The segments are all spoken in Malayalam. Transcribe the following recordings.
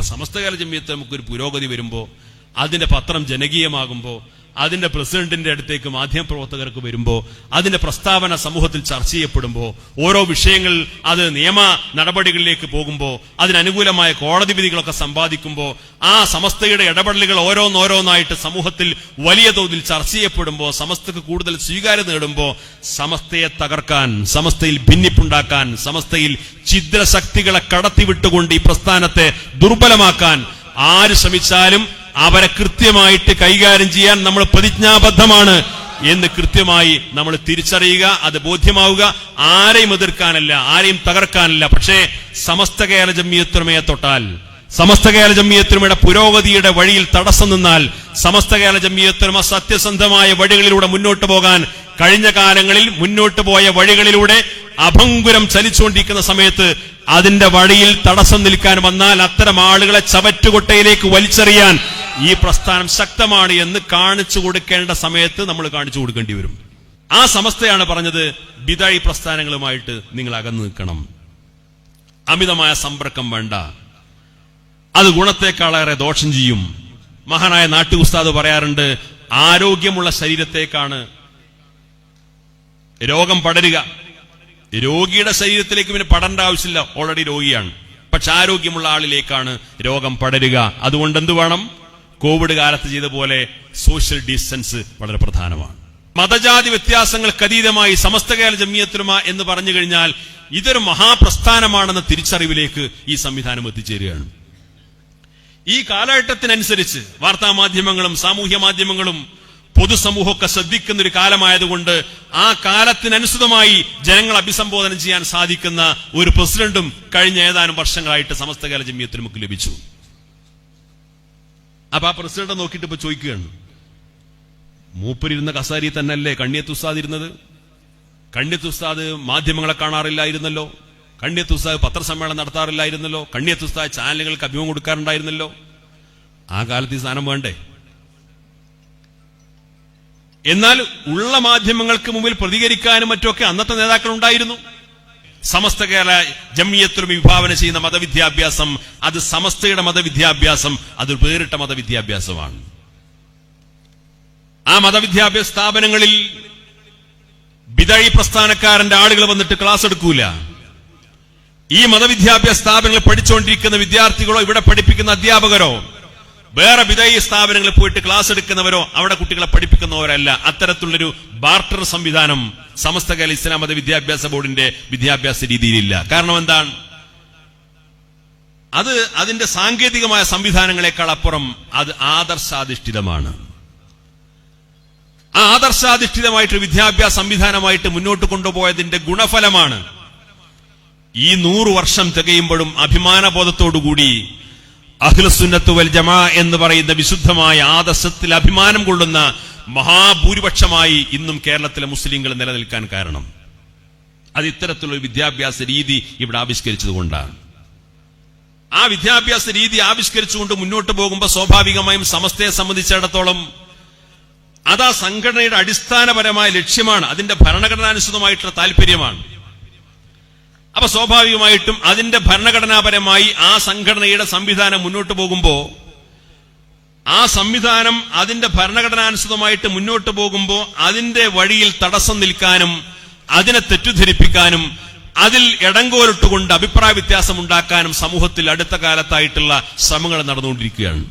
ഇപ്പൊ സമസ്തകാല ജമിയത്ത് നമുക്കൊരു പുരോഗതി വരുമ്പോ, അതിന്റെ പത്രം ജനകീയമാകുമ്പോ, അതിന്റെ പ്രസിഡന്റിന്റെ അടുത്തേക്ക് മാധ്യമപ്രവർത്തകർക്ക് വരുമ്പോ, അതിന്റെ പ്രസ്താവന സമൂഹത്തിൽ ചർച്ച ചെയ്യപ്പെടുമ്പോ, ഓരോ വിഷയങ്ങൾ അത് നിയമ നടപടികളിലേക്ക് പോകുമ്പോ, അതിനനുകൂലമായ കോടതി വിധികളൊക്കെ സമ്പാദിക്കുമ്പോ, ആ സമസ്തയുടെ ഇടപെടലുകൾ ഓരോന്നോരോന്നായിട്ട് സമൂഹത്തിൽ വലിയ തോതിൽ ചർച്ച ചെയ്യപ്പെടുമ്പോ, സമസ്തക്ക് കൂടുതൽ സ്വീകാര്യത നേടുമ്പോ, സമസ്തയെ തകർക്കാൻ, സമസ്തയിൽ ഭിന്നിപ്പുണ്ടാക്കാൻ, സമസ്തയിൽ ഛിദ്രശക്തികളെ കടത്തിവിട്ടുകൊണ്ട് ഈ പ്രസ്ഥാനത്തെ ദുർബലമാക്കാൻ ആര് ശ്രമിച്ചാലും അവരെ കൃത്യമായിട്ട് കൈകാര്യം ചെയ്യാൻ നമ്മൾ പ്രതിജ്ഞാബദ്ധമാണ് എന്ന് കൃത്യമായി നമ്മൾ തിരിച്ചറിയുക, അത് ബോധ്യമാവുക. ആരെയും എതിർക്കാനല്ല, ആരെയും തകർക്കാനല്ല. പക്ഷേ സമസ്ത കേരള ജമിയത്തുലമയെ തൊട്ടാൽ, സമസ്ത കേരള ജമിയത്തുലമയുടെ പുരോഗതിയുടെ വഴിയിൽ തടസ്സം നിന്നാൽ, സമസ്ത കേരള ജമിയത്തുലമ സത്യസന്ധമായ വഴികളിലൂടെ മുന്നോട്ട് പോകാൻ കഴിഞ്ഞ കാലങ്ങളിൽ മുന്നോട്ട് പോയ വഴികളിലൂടെ അഭംഗുരം ചലിച്ചുകൊണ്ടിരിക്കുന്ന സമയത്ത് അതിന്റെ വഴിയിൽ തടസ്സം നിൽക്കാൻ വന്നാൽ അത്തരം ആളുകളെ ചവറ്റുകൊട്ടയിലേക്ക് വലിച്ചെറിയാൻ ഈ പ്രസ്ഥാനം ശക്തമാണ് എന്ന് കാണിച്ചു കൊടുക്കേണ്ട സമയത്ത് നമ്മൾ കാണിച്ചു കൊടുക്കേണ്ടി വരും. ആ സമസ്തയാണ് പറഞ്ഞത്, ബിദഈ പ്രസ്ഥാനങ്ങളുമായിട്ട് നിങ്ങൾ അകന്നു നിൽക്കണം, അമിതമായ സമ്പർക്കം വേണ്ട, അത് ഗുണത്തെക്കാളേറെ ദോഷം ചെയ്യും. മഹാനായ നാട്ടു ഉസ്താദ് പറയാറുണ്ട്, ആരോഗ്യമുള്ള ശരീരത്തേക്കാണ് രോഗം പടരുക. രോഗിയുടെ ശരീരത്തിലേക്ക് പിന്നെ പടരേണ്ട ആവശ്യമില്ല, ഓൾറെഡി രോഗിയാണ്. പക്ഷെ ആരോഗ്യമുള്ള ആളിലേക്കാണ് രോഗം പടരുക. അതുകൊണ്ട് എന്ത് വേണം? കോവിഡ് കാലത്ത് ചെയ്ത പോലെ സോഷ്യൽ ഡിസ്റ്റൻസ് വളരെ പ്രധാനമാണ്. മതജാതി വ്യത്യാസങ്ങൾക്ക് അതീതമായി സമസ്ത കേരള ജമിയത്തുലമ എന്ന് പറഞ്ഞു കഴിഞ്ഞാൽ ഇതൊരു മഹാപ്രസ്ഥാനമാണെന്ന തിരിച്ചറിവിലേക്ക് ഈ സംവിധാനം എത്തിച്ചേരുകയാണ്. ഈ കാലഘട്ടത്തിനനുസരിച്ച് വാർത്താ മാധ്യമങ്ങളും സാമൂഹ്യ മാധ്യമങ്ങളും പൊതുസമൂഹമൊക്കെ ശ്രദ്ധിക്കുന്ന ഒരു കാലമായതുകൊണ്ട് ആ കാലത്തിനനുസൃതമായി ജനങ്ങൾ അഭിസംബോധന ചെയ്യാൻ സാധിക്കുന്ന ഒരു പ്രസിഡന്റും കഴിഞ്ഞ ഏതാനും വർഷങ്ങളായിട്ട് സമസ്ത കേരള ജമിയത്തുലമക്ക് ലഭിച്ചു. അപ്പൊ ആ പ്രസിഡന്റ് നോക്കിയിട്ട് ഇപ്പൊ ചോദിക്കുകയാണ്, മൂപ്പരിരുന്ന കസാരി തന്നെയല്ലേ കണ്ണിയത്ത് ഉസ്താദ് ഇരുന്നത്? കണ്ണിയത്ത് ഉസ്താദ് മാധ്യമങ്ങളെ കാണാറില്ലായിരുന്നല്ലോ, കണ്ണിയത്ത് ഉസ്താദ് പത്രസമ്മേളനം നടത്താറില്ലായിരുന്നല്ലോ, കണ്ണിയത്ത് ഉസ്താദ് ചാനലുകൾക്ക് അഭിമുഖം കൊടുക്കാറുണ്ടായിരുന്നല്ലോ. ആ കാലത്ത് ഈ സാധനം വേണ്ടേ? എന്നാൽ ഉള്ള മാധ്യമങ്ങൾക്ക് മുമ്പിൽ പ്രതികരിക്കാനും മറ്റുമൊക്കെ അന്നത്തെ നേതാക്കൾ ഉണ്ടായിരുന്നു. സമസ്ത കേരള ജമിയത്തുലമ വിഭാവന ചെയ്യുന്ന മതവിദ്യാഭ്യാസം, അത് സമസ്തയുടെ മതവിദ്യാഭ്യാസം, അത് വേറിട്ട മതവിദ്യാഭ്യാസമാണ്. ആ മതവിദ്യാഭ്യാസ സ്ഥാപനങ്ങളിൽ ബിദഈ പ്രസ്ഥാനക്കാരന്റെ ആളുകൾ വന്നിട്ട് ക്ലാസ് എടുക്കൂല. ഈ മതവിദ്യാഭ്യാസ സ്ഥാപനങ്ങളിൽ പഠിച്ചുകൊണ്ടിരിക്കുന്ന വിദ്യാർത്ഥികളോ ഇവിടെ പഠിപ്പിക്കുന്ന അധ്യാപകരോ വേറെ ബിദഈ സ്ഥാപനങ്ങളിൽ പോയിട്ട് ക്ലാസ് എടുക്കുന്നവരോ അവിടെ കുട്ടികളെ പഠിപ്പിക്കുന്നവരല്ല. അത്തരത്തിലുള്ളൊരു ബാർട്ടർ സംവിധാനം സമസ്ത കേരള ഇസ്ലാം മത വിദ്യാഭ്യാസ ബോർഡിന്റെ വിദ്യാഭ്യാസ രീതിയിലില്ല. കാരണം എന്താണ്? അത് അതിന്റെ സാങ്കേതികമായ സംവിധാനങ്ങളെക്കാൾ അപ്പുറം അത് ആദർശാധിഷ്ഠിതമാണ്. ആ ആദർശാധിഷ്ഠിതമായിട്ട് വിദ്യാഭ്യാസ സംവിധാനമായിട്ട് മുന്നോട്ട് കൊണ്ടുപോയതിന്റെ ഗുണഫലമാണ് ഈ 100 വർഷം തികയുമ്പോഴും അഭിമാനബോധത്തോടുകൂടി അഹ്ലുസുന്നത്ത് വൽ ജമാ എന്ന് പറയുന്ന വിശുദ്ധമായ ആദർശത്തിൽ അഭിമാനം കൊള്ളുന്ന മഹാഭൂരിപക്ഷമായി ഇന്നും കേരളത്തിലെ മുസ്ലിങ്ങൾ നിലനിൽക്കാൻ കാരണം അത് ഇത്തരത്തിലുള്ള വിദ്യാഭ്യാസ രീതി ഇവിടെ ആവിഷ്കരിച്ചതുകൊണ്ടാണ്. ആ വിദ്യാഭ്യാസ രീതി ആവിഷ്കരിച്ചുകൊണ്ട് മുന്നോട്ട് പോകുമ്പോൾ സ്വാഭാവികമായും സമസ്തയെ സംബന്ധിച്ചിടത്തോളം അത് ആ സംഘടനയുടെ അടിസ്ഥാനപരമായ ലക്ഷ്യമാണ്, അതിന്റെ ഭരണഘടനാനുസൃതമായിട്ടുള്ള താല്പര്യമാണ്. അപ്പൊ സ്വാഭാവികമായിട്ടും അതിന്റെ ഭരണഘടനാപരമായി ആ സംഘടനയുടെ സംവിധാനം മുന്നോട്ട് പോകുമ്പോ ആ സംവിധാനം അതിന്റെ ഭരണഘടനാനുസൃതമായിട്ട് മുന്നോട്ട് പോകുമ്പോ അതിന്റെ വഴിയിൽ തടസ്സം നിൽക്കാനും അതിനെ തെറ്റിദ്ധരിപ്പിക്കാനും അതിൽ ഇടങ്കോലിട്ടുകൊണ്ട് അഭിപ്രായ വ്യത്യാസം ഉണ്ടാക്കാനും സമൂഹത്തിൽ അടുത്ത കാലത്തായിട്ടുള്ള ശ്രമങ്ങൾ നടന്നുകൊണ്ടിരിക്കുകയാണ്.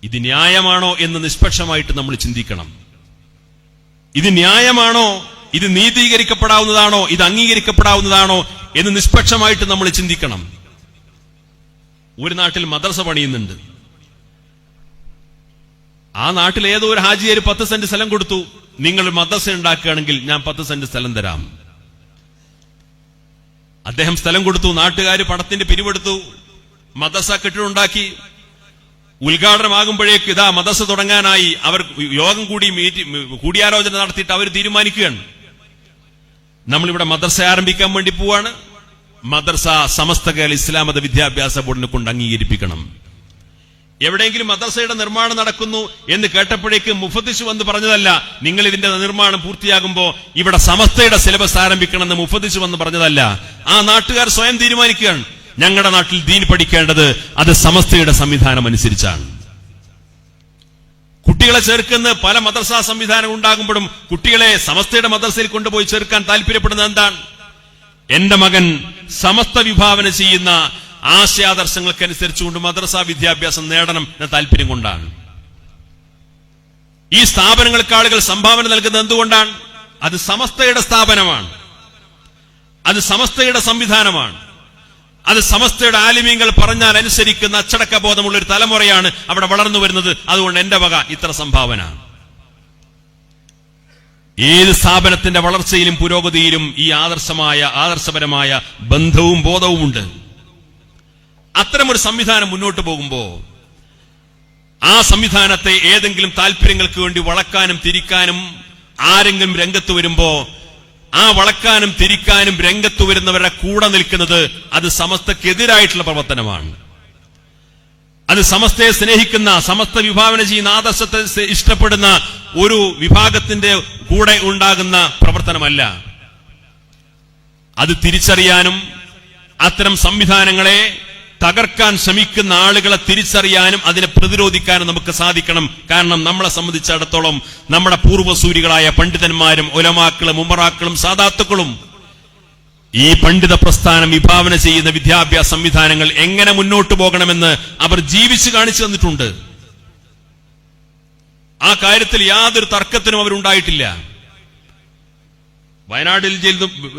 ഇത് ന്യായമാണോ എന്ന് നിഷ്പക്ഷമായിട്ട് നമ്മൾ ചിന്തിക്കണം. ഇത് ന്യായമാണോ, ഇത് നീതീകരിക്കപ്പെടാവുന്നതാണോ, ഇത് അംഗീകരിക്കപ്പെടാവുന്നതാണോ എന്ന് നിഷ്പക്ഷമായിട്ട് നമ്മൾ ചിന്തിക്കണം. ഒരു നാട്ടിൽ മദ്രസ പണിയുന്നുണ്ട്. ആ നാട്ടിൽ ഏതോ ഒരു ഹാജിയാര് 10 സെന്റ് സ്ഥലം കൊടുത്തു, നിങ്ങൾ മദ്രസ ഉണ്ടാക്കുകയാണെങ്കിൽ ഞാൻ 10 സെന്റ് സ്ഥലം തരാം. അദ്ദേഹം സ്ഥലം കൊടുത്തു, നാട്ടുകാര് പണത്തിന്റെ പിരിവെടുത്തു, മദ്രസ കെട്ടിടമുണ്ടാക്കി. ഉദ്ഘാടനമാകുമ്പോഴേക്ക് ഇതാ മദ്രസ തുടങ്ങാനായി അവർ യോഗം കൂടിയാലോചന നടത്തിയിട്ട് അവർ തീരുമാനിക്കുകയാണ്, നമ്മളിവിടെ മദ്രസ ആരംഭിക്കാൻ വേണ്ടി പോവാണ്. മദ്രസ സമസ്ത കേരള ഇസ്ലാം മത വിദ്യാഭ്യാസ ബോർഡിനെ കൊണ്ട് അംഗീകരിപ്പിക്കണം. എവിടെയെങ്കിലും മദ്രസയുടെ നിർമ്മാണം നടക്കുന്നു എന്ന് കേട്ടപ്പോഴേക്ക് മുഫദ്ദിസ് വന്ന് പറഞ്ഞതല്ല, നിങ്ങൾ ഇതിന്റെ നിർമ്മാണം പൂർത്തിയാകുമ്പോ ഇവിടെ സമസ്തയുടെ സിലബസ് ആരംഭിക്കണമെന്ന് മുഫദ്ദിസ് വന്ന് പറഞ്ഞതല്ല. ആ നാട്ടുകാർ സ്വയം തീരുമാനിക്കുകയാണ്, ഞങ്ങളുടെ നാട്ടിൽ ദീൻ പഠിക്കേണ്ടത് അത് സമസ്തയുടെ സംവിധാനം അനുസരിച്ചാണ്. കുട്ടികളെ ചേർക്കുന്ന പല മദ്രസാ സംവിധാനം ഉണ്ടാകുമ്പോഴും കുട്ടികളെ സമസ്തയുടെ മദ്രസയിൽ കൊണ്ടുപോയി ചേർക്കാൻ താല്പര്യപ്പെടുന്നത് എന്താണ്? എന്റെ മകൻ സമസ്ത വിഭാവന ചെയ്യുന്ന ആശയാദർശങ്ങൾക്കനുസരിച്ചുകൊണ്ട് മദ്രസാ വിദ്യാഭ്യാസം നേടണം എന്ന താല്പര്യം കൊണ്ടാണ്. ഈ സ്ഥാപനങ്ങൾക്ക് ആളുകൾ സംഭാവന നൽകുന്നത് എന്തുകൊണ്ടാണ്? അത് സമസ്തയുടെ സ്ഥാപനമാണ്, അത് സമസ്തയുടെ സംവിധാനമാണ്, അത് സമസ്തയുടെ ആലിമീങ്ങൾ പറഞ്ഞാൽ അനുസരിക്കുന്ന അച്ചടക്ക ബോധമുള്ള ഒരു തലമുറയാണ് അവിടെ വളർന്നു വരുന്നത്. അതുകൊണ്ട് എന്റെ വക ഇത്ര സംഭാവന. ഏത് സ്ഥാപനത്തിന്റെ വളർച്ചയിലും പുരോഗതിയിലും ഈ ആദർശപരമായ ബന്ധവും ബോധവുമുണ്ട്. അത്തരമൊരു സംവിധാനം മുന്നോട്ട് പോകുമ്പോ ആ സംവിധാനത്തെ ഏതെങ്കിലും താല്പര്യങ്ങൾക്ക് വേണ്ടി വളക്കാനും തിരിക്കാനും ആരെങ്കിലും രംഗത്ത് വരുമ്പോ ആ വളക്കാനും തിരിക്കാനും രംഗത്ത് വരുന്നവരുടെ കൂടെ നിൽക്കുന്നത് അത് സമസ്തക്കെതിരായിട്ടുള്ള പ്രവർത്തനമാണ്. അത് സമസ്തയെ സ്നേഹിക്കുന്ന, സമസ്ത വിഭാവന ചെയ്യുന്ന ആദർശത്തെ ഇഷ്ടപ്പെടുന്ന ഒരു വിഭാഗത്തിന്റെ കൂടെ ഉണ്ടാകുന്ന പ്രവർത്തനമല്ല. അത് തിരിച്ചറിയാനും അത്തരം സംവിധാനങ്ങളെ തകർക്കാൻ ശ്രമിക്കുന്ന ആളുകളെ തിരിച്ചറിയാനും അതിനെ പ്രതിരോധിക്കാനും നമുക്ക് സാധിക്കണം. കാരണം നമ്മളെ സംബന്ധിച്ചിടത്തോളം നമ്മുടെ പൂർവ്വസൂരികളായ പണ്ഡിതന്മാരും ഉലമാക്കളും ഉമറാക്കളും സാദാത്തുക്കളും ഈ പണ്ഡിത പ്രസ്ഥാനം വിഭാവന ചെയ്യുന്ന വിദ്യാഭ്യാസ സംവിധാനങ്ങൾ എങ്ങനെ മുന്നോട്ട് പോകണമെന്ന് അവർ ജീവിച്ചു കാണിച്ചു തന്നിട്ടുണ്ട്. ആ കാര്യത്തിൽ യാതൊരു തർക്കത്തിനും അവരുണ്ടായിട്ടില്ല. വയനാട്ടിൽ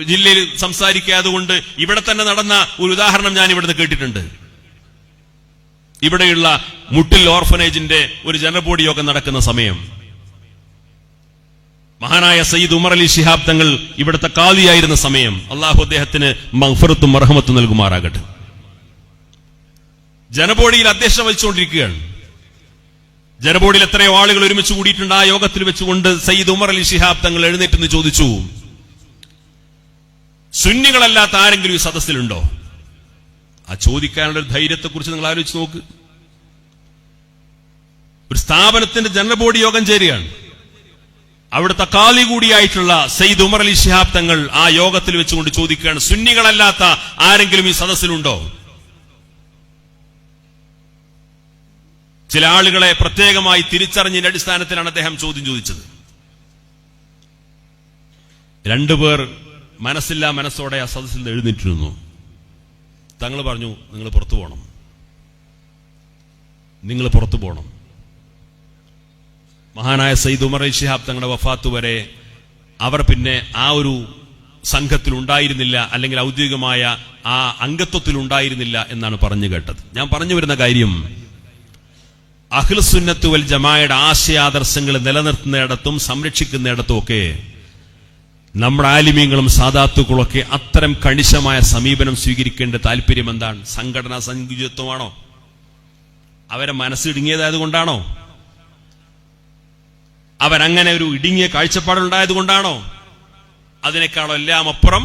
ജില്ലയിൽ സംസാരിക്കാതുകൊണ്ട് ഇവിടെ തന്നെ നടന്ന ഒരു ഉദാഹരണം ഞാൻ ഇവിടുന്ന് കേട്ടിട്ടുണ്ട്. ഇവിടെയുള്ള മുട്ടിൽ ഓർഫനേജിന്റെ ഒരു ജനറൽ ബോഡി യോഗം നടക്കുന്ന സമയം മഹാനായ സയ്യിദ് ഉമർ അലി ശിഹാബ് തങ്ങൾ ഇവിടുത്തെ കാദിയായിരുന്ന സമയം, അള്ളാഹു അദ്ദേഹത്തിന് മഗ്ഫിറത്തും മർഹമത്തും നൽകുമാറാകട്ടെ, ജനബോഡിയിൽ അധ്യക്ഷത വഹിച്ചുകൊണ്ടിരിക്കുകയാണ്. ജനബോഡിയിൽ എത്രയോ ആളുകൾ ഒരുമിച്ച് കൂടിയിട്ടുണ്ട്. ആ യോഗത്തിൽ വെച്ചുകൊണ്ട് സയ്യിദ് ഉമർ അലി ശിഹാബ് തങ്ങൾ എഴുന്നേറ്റെന്ന് ചോദിച്ചു, സുന്നികളല്ലാത്ത ആരെങ്കിലും ഈ സദസ്സിലുണ്ടോ? ആ ചോദിക്കാനുള്ള ഒരു ധൈര്യത്തെക്കുറിച്ച് നിങ്ങൾ ആലോചിച്ച് നോക്ക്. ഒരു സ്ഥാപനത്തിന്റെ ജനറൽ ബോഡി യോഗം ചേരുകയാണ്. അവിടുത്തെ കാലി കൂടിയായിട്ടുള്ള സയ്യിദ് ഉമർ അലി ശിഹാബ് തങ്ങൾ ആ യോഗത്തിൽ വെച്ചുകൊണ്ട് ചോദിക്കുകയാണ്, സുന്നികളല്ലാത്ത ആരെങ്കിലും ഈ സദസ്സിലുണ്ടോ? ചില ആളുകളെ പ്രത്യേകമായി തിരിച്ചറിഞ്ഞതിന്റെ അടിസ്ഥാനത്തിലാണ് അദ്ദേഹം ചോദ്യം ചോദിച്ചത്. രണ്ടുപേർ മനസ്സില്ലാ മനസ്സോടെ ആ സദസ്സിൽ നിന്ന് എഴുന്നേറ്റിരുന്നു. തങ്ങൾ പറഞ്ഞു, നിങ്ങൾ പുറത്തു പോകണം, നിങ്ങൾ പുറത്തു പോകണം. മഹാനായ സയ്യിദ് ഉമർ അലി ശിഹാബ് തങ്ങളുടെ വഫാത്ത് വരെ അവർ പിന്നെ ആ ഒരു സംഘത്തിൽ ഉണ്ടായിരുന്നില്ല, അല്ലെങ്കിൽ ഔദ്യോഗികമായ ആ അംഗത്വത്തിൽ ഉണ്ടായിരുന്നില്ല എന്നാണ് പറഞ്ഞു കേട്ടത്. ഞാൻ പറഞ്ഞു വരുന്ന കാര്യം, അഹ്ലുസുന്നത്ത് വൽ ജമാഅയുടെ ആശയാദർശങ്ങൾ നിലനിർത്തുന്നിടത്തും സംരക്ഷിക്കുന്നിടത്തും ഒക്കെ നമ്മുടെ ആലിമീങ്ങളും സാദാത്തുക്കളൊക്കെ അത്തരം കണിശമായ സമീപനം സ്വീകരിക്കേണ്ട താല്പര്യം എന്താണ്? സംഘടനാ സങ്കുചിതത്വമാണോ? അവരെ മനസ്സിടുങ്ങിയതായതുകൊണ്ടാണോ? അവരങ്ങനെ ഒരു ഇടുങ്ങിയ കാഴ്ചപ്പാടുണ്ടായതുകൊണ്ടാണോ? അതിനേക്കാളും എല്ലാം അപ്പുറം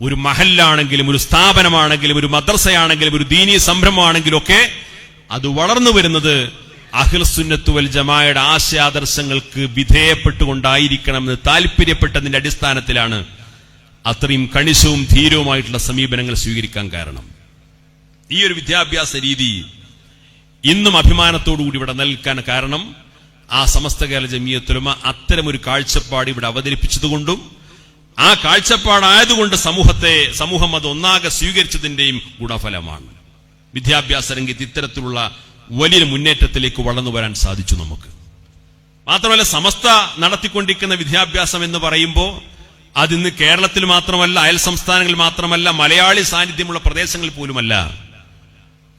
ഒരു മഹല്ലാണെങ്കിലും ഒരു സ്ഥാപനമാണെങ്കിലും ഒരു മദ്രസയാണെങ്കിലും ഒരു ദീനീ സംരംഭമാണെങ്കിലും ഒക്കെ അത് വളർന്നു വരുന്നത് അഹ്ലുസുന്നത്ത് വൽ ജമാഅയുടെ ആശയാദർശങ്ങൾക്ക് വിധേയപ്പെട്ടുകൊണ്ടായിരിക്കണമെന്ന് താല്പര്യപ്പെട്ടതിന്റെ അടിസ്ഥാനത്തിലാണ് അത്രയും കണിശവും ധീരവുമായിട്ടുള്ള സമീപനങ്ങൾ സ്വീകരിക്കാൻ കാരണം. ഈ ഒരു വിദ്യാഭ്യാസ രീതി ഇന്നും അഭിമാനത്തോടുകൂടി ഇവിടെ നിൽക്കാൻ കാരണം ആ സമസ്ത കേരള ജമിയത്തുലമ അത്തരമൊരു കാഴ്ചപ്പാട് ഇവിടെ അവതരിപ്പിച്ചതുകൊണ്ടും ആ കാഴ്ചപ്പാടായതുകൊണ്ട് സമൂഹം അത് ഒന്നാകെ സ്വീകരിച്ചതിന്റെയും ഗുണഫലമാണ്. വിദ്യാഭ്യാസ രംഗത്ത് ഇത്തരത്തിലുള്ള വലിയൊരു മുന്നേറ്റത്തിലേക്ക് വളർന്നു വരാൻ സാധിച്ചു നമുക്ക്. മാത്രമല്ല, സമസ്ത നടത്തിക്കൊണ്ടിരിക്കുന്ന വിദ്യാഭ്യാസം എന്ന് പറയുമ്പോൾ അതിന്ന് കേരളത്തിൽ മാത്രമല്ല, അയൽ സംസ്ഥാനങ്ങളിൽ മാത്രമല്ല, മലയാളി സാന്നിധ്യമുള്ള പ്രദേശങ്ങളിൽ പോലുമല്ല,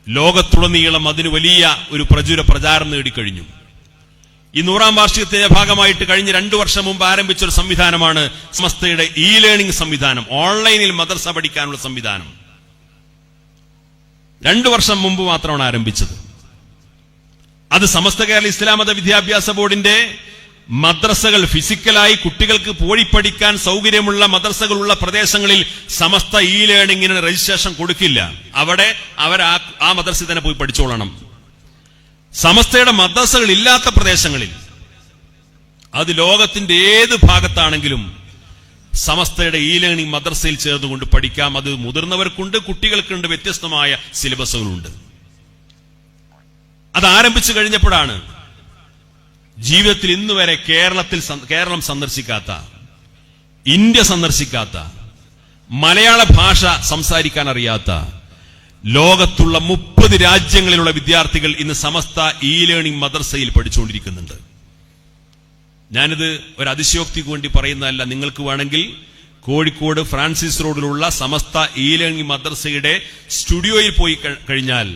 ലോകത്തുടനീളം അതിന് വലിയ ഒരു പ്രചാരം നേടിക്കഴിഞ്ഞു. ഈ 100ാം വാർഷികത്തിന്റെ ഭാഗമായിട്ട് കഴിഞ്ഞ 2 വർഷം മുമ്പ് ആരംഭിച്ച ഒരു സംവിധാനമാണ് സമസ്തയുടെ ലേണിംഗ് സംവിധാനം, ഓൺലൈനിൽ മദ്രസ പഠിക്കാനുള്ള സംവിധാനം. 2 വർഷം മുമ്പ് മാത്രമാണ് ആരംഭിച്ചത്. അത് സമസ്ത കേരള ഇസ്ലാം മത വിദ്യാഭ്യാസ ബോർഡിന്റെ മദ്രസകൾ ഫിസിക്കലായി കുട്ടികൾക്ക് പോയി പഠിക്കാൻ സൗകര്യമുള്ള മദ്രസകളുള്ള പ്രദേശങ്ങളിൽ സമസ്ത ലേണിംഗിന് രജിസ്ട്രേഷൻ കൊടുക്കില്ല. അവിടെ അവർ ആ മദ്രസയിൽ തന്നെ പോയി പഠിച്ചോളണം. സമസ്തയുടെ മദ്രസകൾ ഇല്ലാത്ത പ്രദേശങ്ങളിൽ, അത് ലോകത്തിന്റെ ഏത് ഭാഗത്താണെങ്കിലും സമസ്തയുടെ ഇ ലേണിംഗ് മദ്രസയിൽ ചേർന്നുകൊണ്ട് പഠിക്കാം. അത് മുതിർന്നവർക്കുണ്ട്, കുട്ടികൾക്കുണ്ട്, വ്യത്യസ്തമായ സിലബസുകളുണ്ട്. അത് ആരംഭിച്ചു കഴിഞ്ഞപ്പോഴാണ് ജീവിതത്തിൽ ഇന്നുവരെ കേരളം സന്ദർശിക്കാത്ത, ഇന്ത്യ സന്ദർശിക്കാത്ത, മലയാള ഭാഷ സംസാരിക്കാൻ അറിയാത്ത ലോകത്തുള്ള 30 രാജ്യങ്ങളിലുള്ള വിദ്യാർത്ഥികൾ ഇന്ന് സമസ്ത ഇ ലേണിംഗ് മദ്രസയിൽ പഠിച്ചുകൊണ്ടിരിക്കുന്നുണ്ട്. ഞാനിത് ഒരു അതിശയോക്തിക്ക് വേണ്ടി പറയുന്നതല്ല. നിങ്ങൾക്ക് വേണമെങ്കിൽ കോഴിക്കോട് ഫ്രാൻസിസ് റോഡിലുള്ള സമസ്ത ഇ ലേണിംഗ് മദ്രസയുടെ സ്റ്റുഡിയോയിൽ പോയി കഴിഞ്ഞാൽ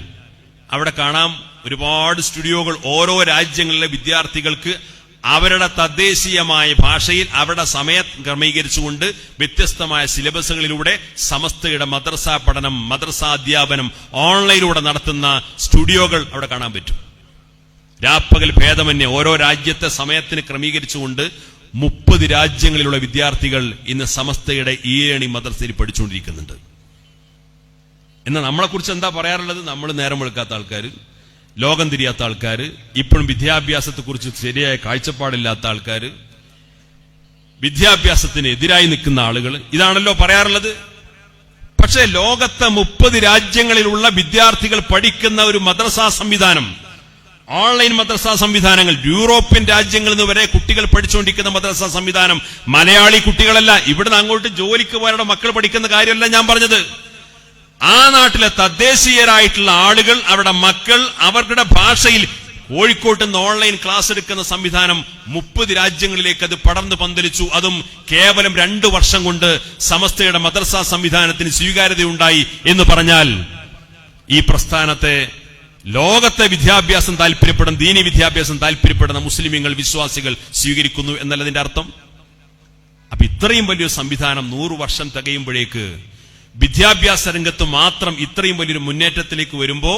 അവിടെ കാണാം ഒരുപാട് സ്റ്റുഡിയോകൾ. ഓരോ രാജ്യങ്ങളിലെ വിദ്യാർത്ഥികൾക്ക് അവരുടെ തദ്ദേശീയമായ ഭാഷയിൽ അവരുടെ സമയം ക്രമീകരിച്ചുകൊണ്ട് വ്യത്യസ്തമായ സിലബസുകളിലൂടെ സമസ്തയുടെ മദ്രസ പഠനം, മദ്രസ അധ്യാപനം ഓൺലൈനിലൂടെ നടത്തുന്ന സ്റ്റുഡിയോകൾ അവിടെ കാണാൻ പറ്റും. രാപ്പകൽ ഭേദമന്യേ ഓരോ രാജ്യത്തെ സമയത്തിന് ക്രമീകരിച്ചുകൊണ്ട് 30 രാജ്യങ്ങളിലുള്ള വിദ്യാർത്ഥികൾ ഇന്ന് സമസ്തയുടെ ഇ ലേണിംഗ് മദ്രസയിൽ പഠിച്ചുകൊണ്ടിരിക്കുന്നുണ്ട്. എന്നാൽ നമ്മളെക്കുറിച്ച് എന്താ പറയാറുള്ളത്? നമ്മൾ നേരം വെളുക്കാത്ത ആൾക്കാർ, ലോകം തിരിയാത്ത ആൾക്കാർ, ഇപ്പോഴും വിദ്യാഭ്യാസത്തെക്കുറിച്ച് ശരിയായ കാഴ്ചപ്പാടില്ലാത്ത ആൾക്കാർ, വിദ്യാഭ്യാസത്തിന് എതിരായി നിൽക്കുന്ന ആളുകൾ, ഇതാണല്ലോ പറയാറുള്ളത്. പക്ഷേ ലോകത്തെ 30 രാജ്യങ്ങളിലുള്ള വിദ്യാർത്ഥികൾ പഠിക്കുന്ന ഒരു മദ്രസാ സംവിധാനം, ഓൺലൈൻ മദ്രസാ സംവിധാനങ്ങൾ, യൂറോപ്യൻ രാജ്യങ്ങളിൽ നിന്ന് വരെ കുട്ടികൾ പഠിച്ചുകൊണ്ടിരിക്കുന്ന മദ്രസാ സംവിധാനം, മലയാളി കുട്ടികളല്ല, ഇവിടുന്ന് അങ്ങോട്ട് ജോലിക്ക് പോയവരുടെ മക്കൾ പഠിക്കുന്ന കാര്യമല്ല ഞാൻ പറഞ്ഞത്. ആ നാട്ടിലെ തദ്ദേശീയരായിട്ടുള്ള ആളുകൾ, അവരുടെ മക്കൾ അവരുടെ ഭാഷയിൽ കോഴിക്കോട്ട് നിന്ന് ഓൺലൈൻ ക്ലാസ് എടുക്കുന്ന സംവിധാനം 30 രാജ്യങ്ങളിലേക്ക് അത് പടർന്നു പന്തലിച്ചു. അതും കേവലം 2 വർഷം കൊണ്ട് സമസ്തയുടെ മദ്രസാ സംവിധാനത്തിന് സ്വീകാര്യതയുണ്ടായി എന്ന് പറഞ്ഞാൽ ഈ പ്രസ്ഥാനത്തെ ലോകത്തെ വിദ്യാഭ്യാസം താല്പര്യപ്പെടുന്ന, ദീനി വിദ്യാഭ്യാസം താല്പര്യപ്പെടുന്ന മുസ്ലിമീങ്ങൾ, വിശ്വാസികൾ സ്വീകരിക്കുന്നു എന്നല്ലതിന്റെ അർത്ഥം. അപ്പൊ ഇത്രയും വലിയൊരു സംവിധാനം 100 വർഷം തികയുമ്പോഴേക്ക് വിദ്യാഭ്യാസ രംഗത്ത് മാത്രം ഇത്രയും വലിയൊരു മുന്നേറ്റത്തിലേക്ക് വരുമ്പോ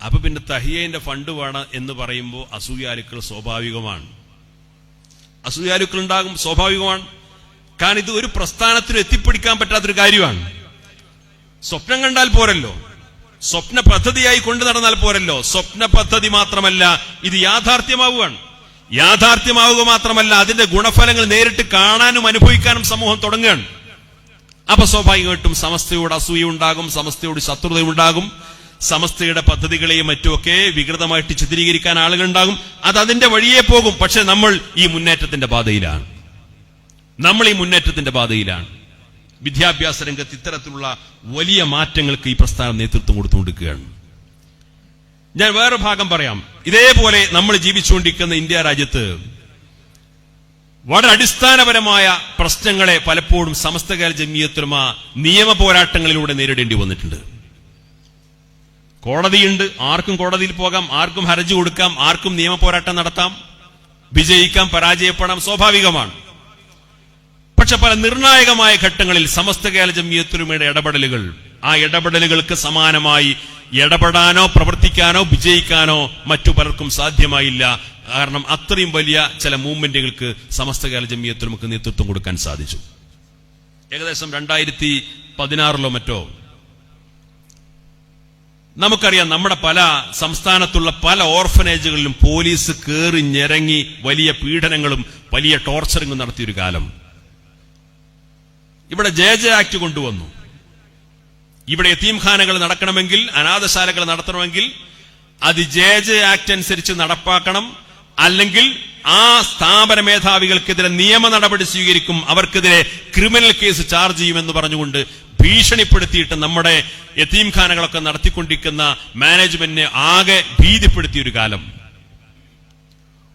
അപ്പൊ പിന്നെ തഹിയന്റെ ഫണ്ട് വേണം എന്ന് പറയുമ്പോൾ അസൂയാലുക്കൾ സ്വാഭാവികമാണ്. അസൂയാലുക്കൾ ഉണ്ടാകും, സ്വാഭാവികമാണ്. കാരണം ഇത് ഒരു പ്രസ്ഥാനത്തിന് എത്തിപ്പിടിക്കാൻ പറ്റാത്തൊരു കാര്യമാണ്. സ്വപ്നം കണ്ടാൽ പോരല്ലോ, സ്വപ്ന പദ്ധതിയായി കൊണ്ടു നടന്നാൽ പോരല്ലോ. സ്വപ്ന പദ്ധതി മാത്രമല്ല, ഇത് യാഥാർത്ഥ്യമാവുകയാണ്. യാഥാർത്ഥ്യമാവുക മാത്രമല്ല, അതിന്റെ ഗുണഫലങ്ങൾ നേരിട്ട് കാണാനും അനുഭവിക്കാനും സമൂഹം തുടങ്ങുകയാണ്. അപ്പൊ സ്വാഭാവികമായിട്ടും സമസ്തയോട് അസൂയുണ്ടാകും, സമസ്തയോട് ശത്രുതയുണ്ടാകും, സമസ്തയുടെ പദ്ധതികളെയും മറ്റുമൊക്കെ വികൃതമായിട്ട് ചിത്രീകരിക്കാൻ ആളുകളുണ്ടാകും. അത് അതിന്റെ വഴിയേ പോകും. പക്ഷെ നമ്മൾ ഈ മുന്നേറ്റത്തിന്റെ പാതയിലാണ്. വിദ്യാഭ്യാസ രംഗത്ത് ഇത്തരത്തിലുള്ള വലിയ മാറ്റങ്ങൾക്ക് ഈ പ്രസ്ഥാനം നേതൃത്വം കൊടുത്തുകൊണ്ടിരിക്കുകയാണ്. ഞാൻ വേറെ ഭാഗം പറയാം. ഇതേപോലെ നമ്മൾ ജീവിച്ചുകൊണ്ടിരിക്കുന്ന ഇന്ത്യ രാജ്യത്ത് വളരെ അടിസ്ഥാനപരമായ പ്രശ്നങ്ങളെ പലപ്പോഴും സമസ്തകാല ജമിയത്തുൽ ഉലമ നിയമ പോരാട്ടങ്ങളിലൂടെ നേരിടേണ്ടി വന്നിട്ടുണ്ട്. കോടതിയുണ്ട്, ആർക്കും കോടതിയിൽ പോകാം, ആർക്കും ഹർജി കൊടുക്കാം, ആർക്കും നിയമ പോരാട്ടം നടത്താം, വിജയിക്കാം, പരാജയപ്പെടാം, സ്വാഭാവികമാണ്. പക്ഷെ പല നിർണായകമായ ഘട്ടങ്ങളിൽ സമസ്തകാല ജമിയത്തുൽ ഉലമയുടെ ഇടപെടലുകൾ, ആ ഇടപെടലുകൾക്ക് സമാനമായി ഇടപെടാനോ പ്രവർത്തിക്കാനോ വിജയിക്കാനോ മറ്റു പലർക്കും സാധ്യമായില്ല. കാരണം അത്രയും വലിയ ചില മൂവ്മെന്റുകൾക്ക് സമസ്തകാല ജമിയത്തുൽ ഉലമക്ക് നേതൃത്വം കൊടുക്കാൻ സാധിച്ചു. ഏകദേശം 2016 മറ്റോ നമുക്കറിയാം, നമ്മുടെ പല സംസ്ഥാനത്തുള്ള പല ഓർഫനേജുകളിലും പോലീസ് കയറി ഞെരങ്ങി വലിയ പീഡനങ്ങളും വലിയ ടോർച്ചറിങ്ങും നടത്തിയൊരു കാലം. ഇവിടെ JJ ആക്ട് കൊണ്ടുവന്നു. ഇവിടെ യതീംഖാനകൾ നടക്കണമെങ്കിൽ, അനാഥശാലകൾ നടത്തണമെങ്കിൽ അത് JJ ആക്ട് അനുസരിച്ച് നടപ്പാക്കണം. അല്ലെങ്കിൽ ആ സ്ഥാപന മേധാവികൾക്കെതിരെ നിയമ നടപടി സ്വീകരിക്കും, അവർക്കെതിരെ ക്രിമിനൽ കേസ് ചാർജ് ചെയ്യുമെന്ന് പറഞ്ഞുകൊണ്ട് ഭീഷണിപ്പെടുത്തിയിട്ട് നമ്മുടെ യതീംഖാനകളൊക്കെ നടത്തിക്കൊണ്ടിരിക്കുന്ന മാനേജ്മെന്റിനെ ആകെ ഭീതിപ്പെടുത്തിയൊരു കാലം.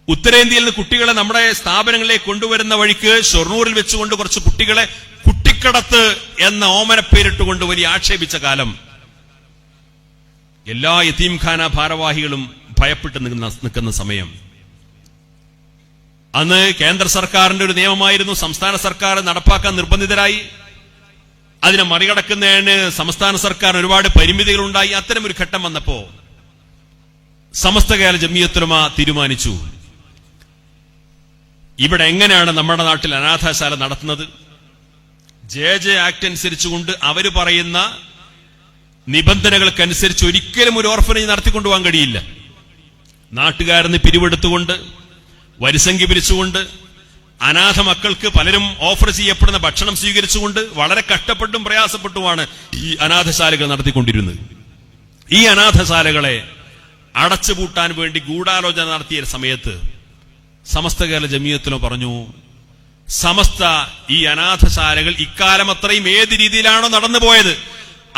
ഉത്തരേന്ത്യയിൽ നിന്ന് കുട്ടികളെ നമ്മുടെ സ്ഥാപനങ്ങളിലേക്ക് കൊണ്ടുവരുന്ന വഴിക്ക് ഷൊർണൂരിൽ വെച്ചുകൊണ്ട് കുറച്ച് കുട്ടികളെ കുട്ടിക്കടത്ത് എന്ന ഓമനപ്പേരിട്ടുകൊണ്ട് വലിയ ആക്ഷേപിച്ച കാലം. എല്ലാ യതീംഖാന ഭാരവാഹികളും ഭയപ്പെട്ട് നിൽക്കുന്ന സമയം. അന്ന് കേന്ദ്ര സർക്കാരിന്റെ ഒരു നിയമമായിരുന്നു, സംസ്ഥാന സർക്കാർ നടപ്പാക്കാൻ നിർബന്ധിതരായി. അതിനെ മറികടക്കുന്നതിന് സംസ്ഥാന സർക്കാർ ഒരുപാട് പരിമിതികളുണ്ടായി. അത്തരം ഒരു ഘട്ടം വന്നപ്പോ സമസ്തകാല ജമിയത്തുൽ ഉലമ തീരുമാനിച്ചു, ഇവിടെ എങ്ങനെയാണ് നമ്മുടെ നാട്ടിൽ അനാഥശാല നടത്തുന്നത്? JJ ആക്ട് അനുസരിച്ചുകൊണ്ട് അവര് പറയുന്ന നിബന്ധനകൾക്കനുസരിച്ച് ഒരിക്കലും ഒരു ഓർഫനേജ് നടത്തിക്കൊണ്ടുപോകാൻ കഴിയില്ല. നാട്ടുകാരെന്ന് പിരിവെടുത്തുകൊണ്ട്, വരിസംഖ്യ പിരിച്ചുകൊണ്ട്, അനാഥ മക്കൾക്ക് പലരും ഓഫർ ചെയ്യപ്പെടുന്ന ഭക്ഷണം സ്വീകരിച്ചുകൊണ്ട് വളരെ കഷ്ടപ്പെട്ടും പ്രയാസപ്പെട്ടുമാണ് ഈ അനാഥശാലകൾ നടത്തിക്കൊണ്ടിരുന്നത്. ഈ അനാഥശാലകളെ അടച്ചുപൂട്ടാൻ വേണ്ടി ഗൂഢാലോചന നടത്തിയ സമയത്ത് സമസ്ത കേരള ജമിയത്തുലമ പറഞ്ഞു, സമസ്ത ഈ അനാഥശാലകൾ ഇക്കാലം അത്രയും ഏത് രീതിയിലാണോ നടന്നു പോയത്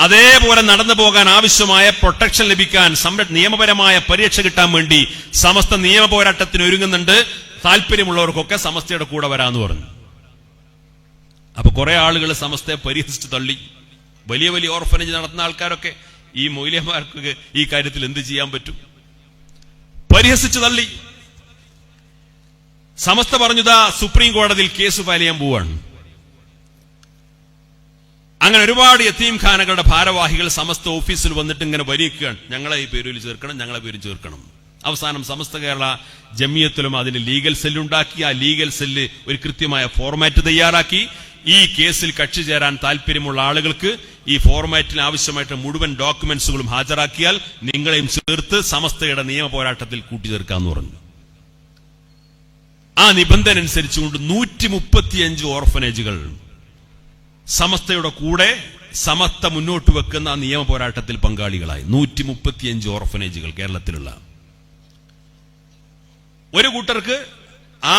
അതേപോലെ നടന്നു പോകാൻ ആവശ്യമായ പ്രൊട്ടക്ഷൻ ലഭിക്കാൻ, നിയമപരമായ പരിരക്ഷ കിട്ടാൻ വേണ്ടി സമസ്ത നിയമ പോരാട്ടത്തിന് ഒരുങ്ങുന്നുണ്ട്. താല്പര്യമുള്ളവർക്കൊക്കെ സമസ്തയുടെ കൂടെ വരാന്ന് പറഞ്ഞു. അപ്പൊ കുറെ ആളുകൾ സമസ്തയെ പരിഹസിച്ച് തള്ളി. വലിയ വലിയ ഓർഫനേജ് നടത്തുന്ന ആൾക്കാരൊക്കെ ഈ മൗലവിമാർക്ക് ഈ കാര്യത്തിൽ എന്ത് ചെയ്യാൻ പറ്റും? പരിഹസിച്ച് തള്ളി. സമസ്ത പറഞ്ഞുതാ സുപ്രീം കോടതിയിൽ കേസ് ഫയൽ ചെയ്യാൻ പോവാണ്. അങ്ങനെ ഒരുപാട് യതീംഖാനകളുടെ ഭാരവാഹികൾ സമസ്ത ഓഫീസിൽ വന്നിട്ട് ഇങ്ങനെ വരിക്കുകയാണ്, ഞങ്ങളെ ഈ പേരിൽ ചേർക്കണം, ഞങ്ങളെ പേരിൽ ചേർക്കണം. അവസാനം സമസ്ത കേരള ജമിയത്തുലമ അതിന് ലീഗൽ സെല്ലുണ്ടാക്കി. ആ ലീഗൽ സെല്ല് ഒരു കൃത്യമായ ഫോർമാറ്റ് തയ്യാറാക്കി. ഈ കേസിൽ കക്ഷി ചേരാൻ താല്പര്യമുള്ള ആളുകൾക്ക് ഈ ഫോർമാറ്റിന് ആവശ്യമായിട്ട് മുഴുവൻ ഡോക്യുമെന്റ്സുകളും ഹാജരാക്കിയാൽ നിങ്ങളെയും ചേർത്ത് സമസ്തയുടെ നിയമ പോരാട്ടത്തിൽ കൂട്ടിച്ചേർക്കാന്ന് പറഞ്ഞു. ആ നിബന്ധന അനുസരിച്ചുകൊണ്ട് 135 ഓർഫനേജുകൾ സമസ്തയുടെ കൂടെ സമസ്ത മുന്നോട്ട് വെക്കുന്ന ആ നിയമ പോരാട്ടത്തിൽ പങ്കാളികളായി. 135 ഓർഫനേജുകൾ കേരളത്തിലുള്ള. ഒരു കൂട്ടർക്ക് ആ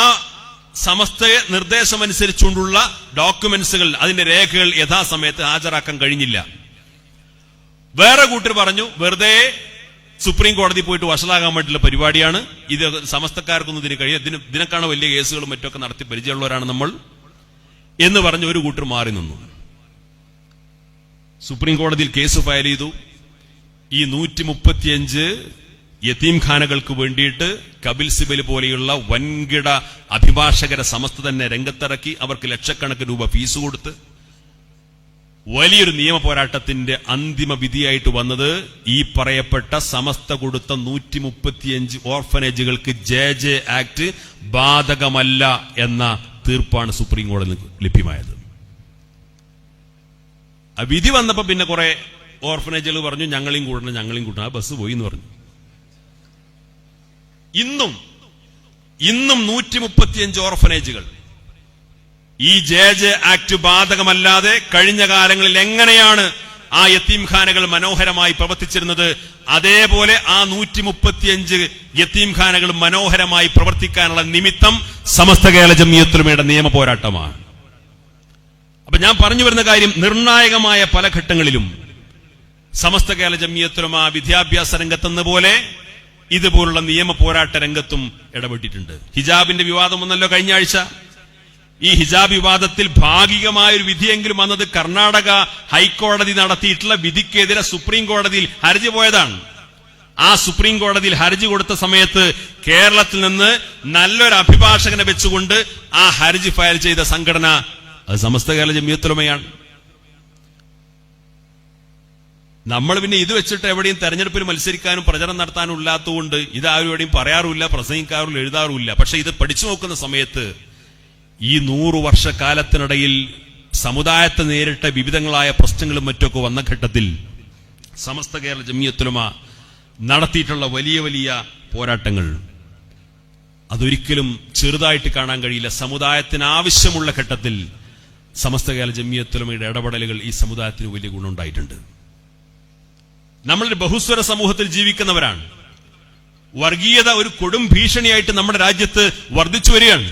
സമസ്തയെ നിർദ്ദേശമനുസരിച്ചുകൊണ്ടുള്ള ഡോക്യുമെന്റ്സുകൾ, അതിന്റെ രേഖകൾ യഥാസമയത്ത് ഹാജരാക്കാൻ കഴിഞ്ഞില്ല. വേറെ കൂട്ടർ പറഞ്ഞു, വെറുതെ സുപ്രീം കോടതി പോയിട്ട് വഷളാകാൻ വേണ്ടിയുള്ള പരിപാടിയാണ് ഇത്, സമസ്തക്കാർക്കൊന്നും ഇതിന് കഴിയും, ഇതിനേക്കാണ് വലിയ കേസുകളും മറ്റൊക്കെ നടത്തി പരിചയമുള്ളവരാണ് നമ്മൾ എന്ന് പറഞ്ഞ് ഒരു കൂട്ടർ മാറി നിന്നു. സുപ്രീം കോടതിയിൽ കേസ് ഫയൽ ചെയ്തു. ഈ 135 യതീംഖാനകൾക്ക് വേണ്ടിയിട്ട് കപിൽ സിബൽ പോലെയുള്ള വൻകിട അഭിഭാഷകരെ സമസ്ത തന്നെ രംഗത്തിറക്കി. അവർക്ക് ലക്ഷക്കണക്കിന് രൂപ ഫീസ് കൊടുത്ത് വലിയൊരു നിയമ പോരാട്ടത്തിന്റെ അന്തിമ വിധിയായിട്ട് വന്നത് ഈ പറയപ്പെട്ട സമസ്ത കൊടുത്ത 135 ഓർഫനേജുകൾക്ക് JJ ആക്ട് ബാധകമല്ല എന്ന തീർപ്പാണ് സുപ്രീം കോടതിയിൽ ലഭ്യമായത്. ആ വിധി വന്നപ്പോ പിന്നെ കുറെ ഓർഫനേജുകൾ പറഞ്ഞു ഞങ്ങളെയും കൂട്ടണം. ആ ബസ് പോയി എന്ന് പറഞ്ഞു. ഇന്നും 135 ഓർഫനേജുകൾ ഈ JJ ആക്ട് ബാധകമല്ലാതെ കഴിഞ്ഞ കാലങ്ങളിൽ എങ്ങനെയാണ് ആ യതീംഖാനകൾ മനോഹരമായി പ്രവർത്തിച്ചിരുന്നത് അതേപോലെ ആ 135 യതീംഖാനകൾ മനോഹരമായി പ്രവർത്തിക്കാനുള്ള നിമിത്തം സമസ്ത കേരള ജമിയത്തുലമയുടെ നിയമ പോരാട്ടമാണ്. അപ്പൊ ഞാൻ പറഞ്ഞു വരുന്ന കാര്യം, നിർണായകമായ പല ഘട്ടങ്ങളിലും സമസ്ത കേരള ജമിയത്തുലമ വിദ്യാഭ്യാസ രംഗത്തെന്ന പോലെ ഇതുപോലുള്ള നിയമ പോരാട്ട രംഗത്തും ഇടപെട്ടിട്ടുണ്ട്. ഹിജാബിന്റെ വിവാദം വന്നല്ലോ കഴിഞ്ഞ ആഴ്ച. ഈ ഹിജാബ് വിവാദത്തിൽ ഭാഗികമായൊരു വിധിയെങ്കിലും വന്നത് കർണാടക ഹൈക്കോടതി നടത്തിയിട്ടുള്ള വിധിക്കെതിരെ സുപ്രീം കോടതിയിൽ ഹർജി പോയതാണ്. ആ സുപ്രീം കോടതിയിൽ ഹർജി കൊടുത്ത സമയത്ത് കേരളത്തിൽ നിന്ന് നല്ലൊരു അഭിഭാഷകനെ വെച്ചുകൊണ്ട് ആ ഹർജി ഫയൽ ചെയ്ത സംഘടന അത് സമസ്ത കേരള ജമിയത്തുലമയാണ്. നമ്മൾ പിന്നെ ഇത് വെച്ചിട്ട് എവിടെയും തെരഞ്ഞെടുപ്പിൽ മത്സരിക്കാനും പ്രചരണം നടത്താനും ഇല്ലാത്തതുകൊണ്ട് ഇതാരും എവിടെയും പറയാറുമില്ല, പ്രസംഗിക്കാറുമില്ല, എഴുതാറുമില്ല. പക്ഷെ ഇത് പഠിച്ചു നോക്കുന്ന സമയത്ത് ഈ 100 വർഷക്കാലത്തിനിടയിൽ സമുദായത്തെ നേരിട്ട വിവിധങ്ങളായ പ്രശ്നങ്ങളും മറ്റൊക്കെ വന്ന ഘട്ടത്തിൽ സമസ്ത കേരള ജമിയത്തുലമ നടത്തിയിട്ടുള്ള വലിയ വലിയ പോരാട്ടങ്ങൾ അതൊരിക്കലും ചെറുതായിട്ട് കാണാൻ കഴിയില്ല. സമുദായത്തിന് ആവശ്യമുള്ള ഘട്ടത്തിൽ സമസ്ത കേരള ജമിയത്തുലമയുടെ ഇടപെടലുകൾ ഈ സമുദായത്തിന് വലിയ ഗുണമുണ്ടായിട്ടുണ്ട്. നമ്മളൊരു ബഹുസ്വര സമൂഹത്തിൽ ജീവിക്കുന്നവരാണ്. വർഗീയത ഒരു കൊടും ഭീഷണിയായിട്ട് നമ്മുടെ രാജ്യത്ത് വർദ്ധിച്ചു വരികയാണ്.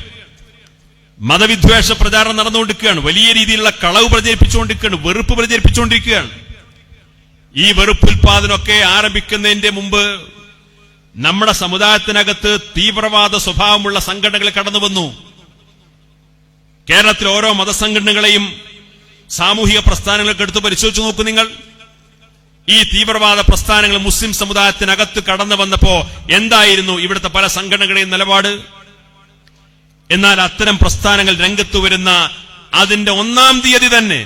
മതവിദ്വേഷ പ്രചാരണം നടന്നുകൊണ്ടിരിക്കുകയാണ്. വലിയ രീതിയിലുള്ള കളവ് പ്രചരിപ്പിച്ചുകൊണ്ടിരിക്കുകയാണ്, വെറുപ്പ് പ്രചരിപ്പിച്ചുകൊണ്ടിരിക്കുകയാണ്. ഈ വെറുപ്പുൽപാദനമൊക്കെ ആരംഭിക്കുന്നതിന്റെ മുമ്പ് നമ്മുടെ സമുദായത്തിനകത്ത് തീവ്രവാദ സ്വഭാവമുള്ള സംഘടനകൾ കടന്നു വന്നു. കേരളത്തിലെ ഓരോ മതസംഘടനകളെയും സാമൂഹിക പ്രസ്ഥാനങ്ങളൊക്കെ എടുത്ത് പരിശോധിച്ചു നോക്കൂ നിങ്ങൾ. ഈ തീവ്രവാദ പ്രസ്ഥാനങ്ങൾ മുസ്ലിം സമുദായത്തിനകത്ത് കടന്നു വന്നപ്പോ എന്തായിരുന്നു ഇവിടുത്തെ പല സംഘടനകളുടെയും നിലപാട്? എന്നാൽ അത്തരം പ്രസ്ഥാനങ്ങൾ രംഗത്ത് വരുന്ന അതിന്റെ 1-ാം തീയതി തന്നെ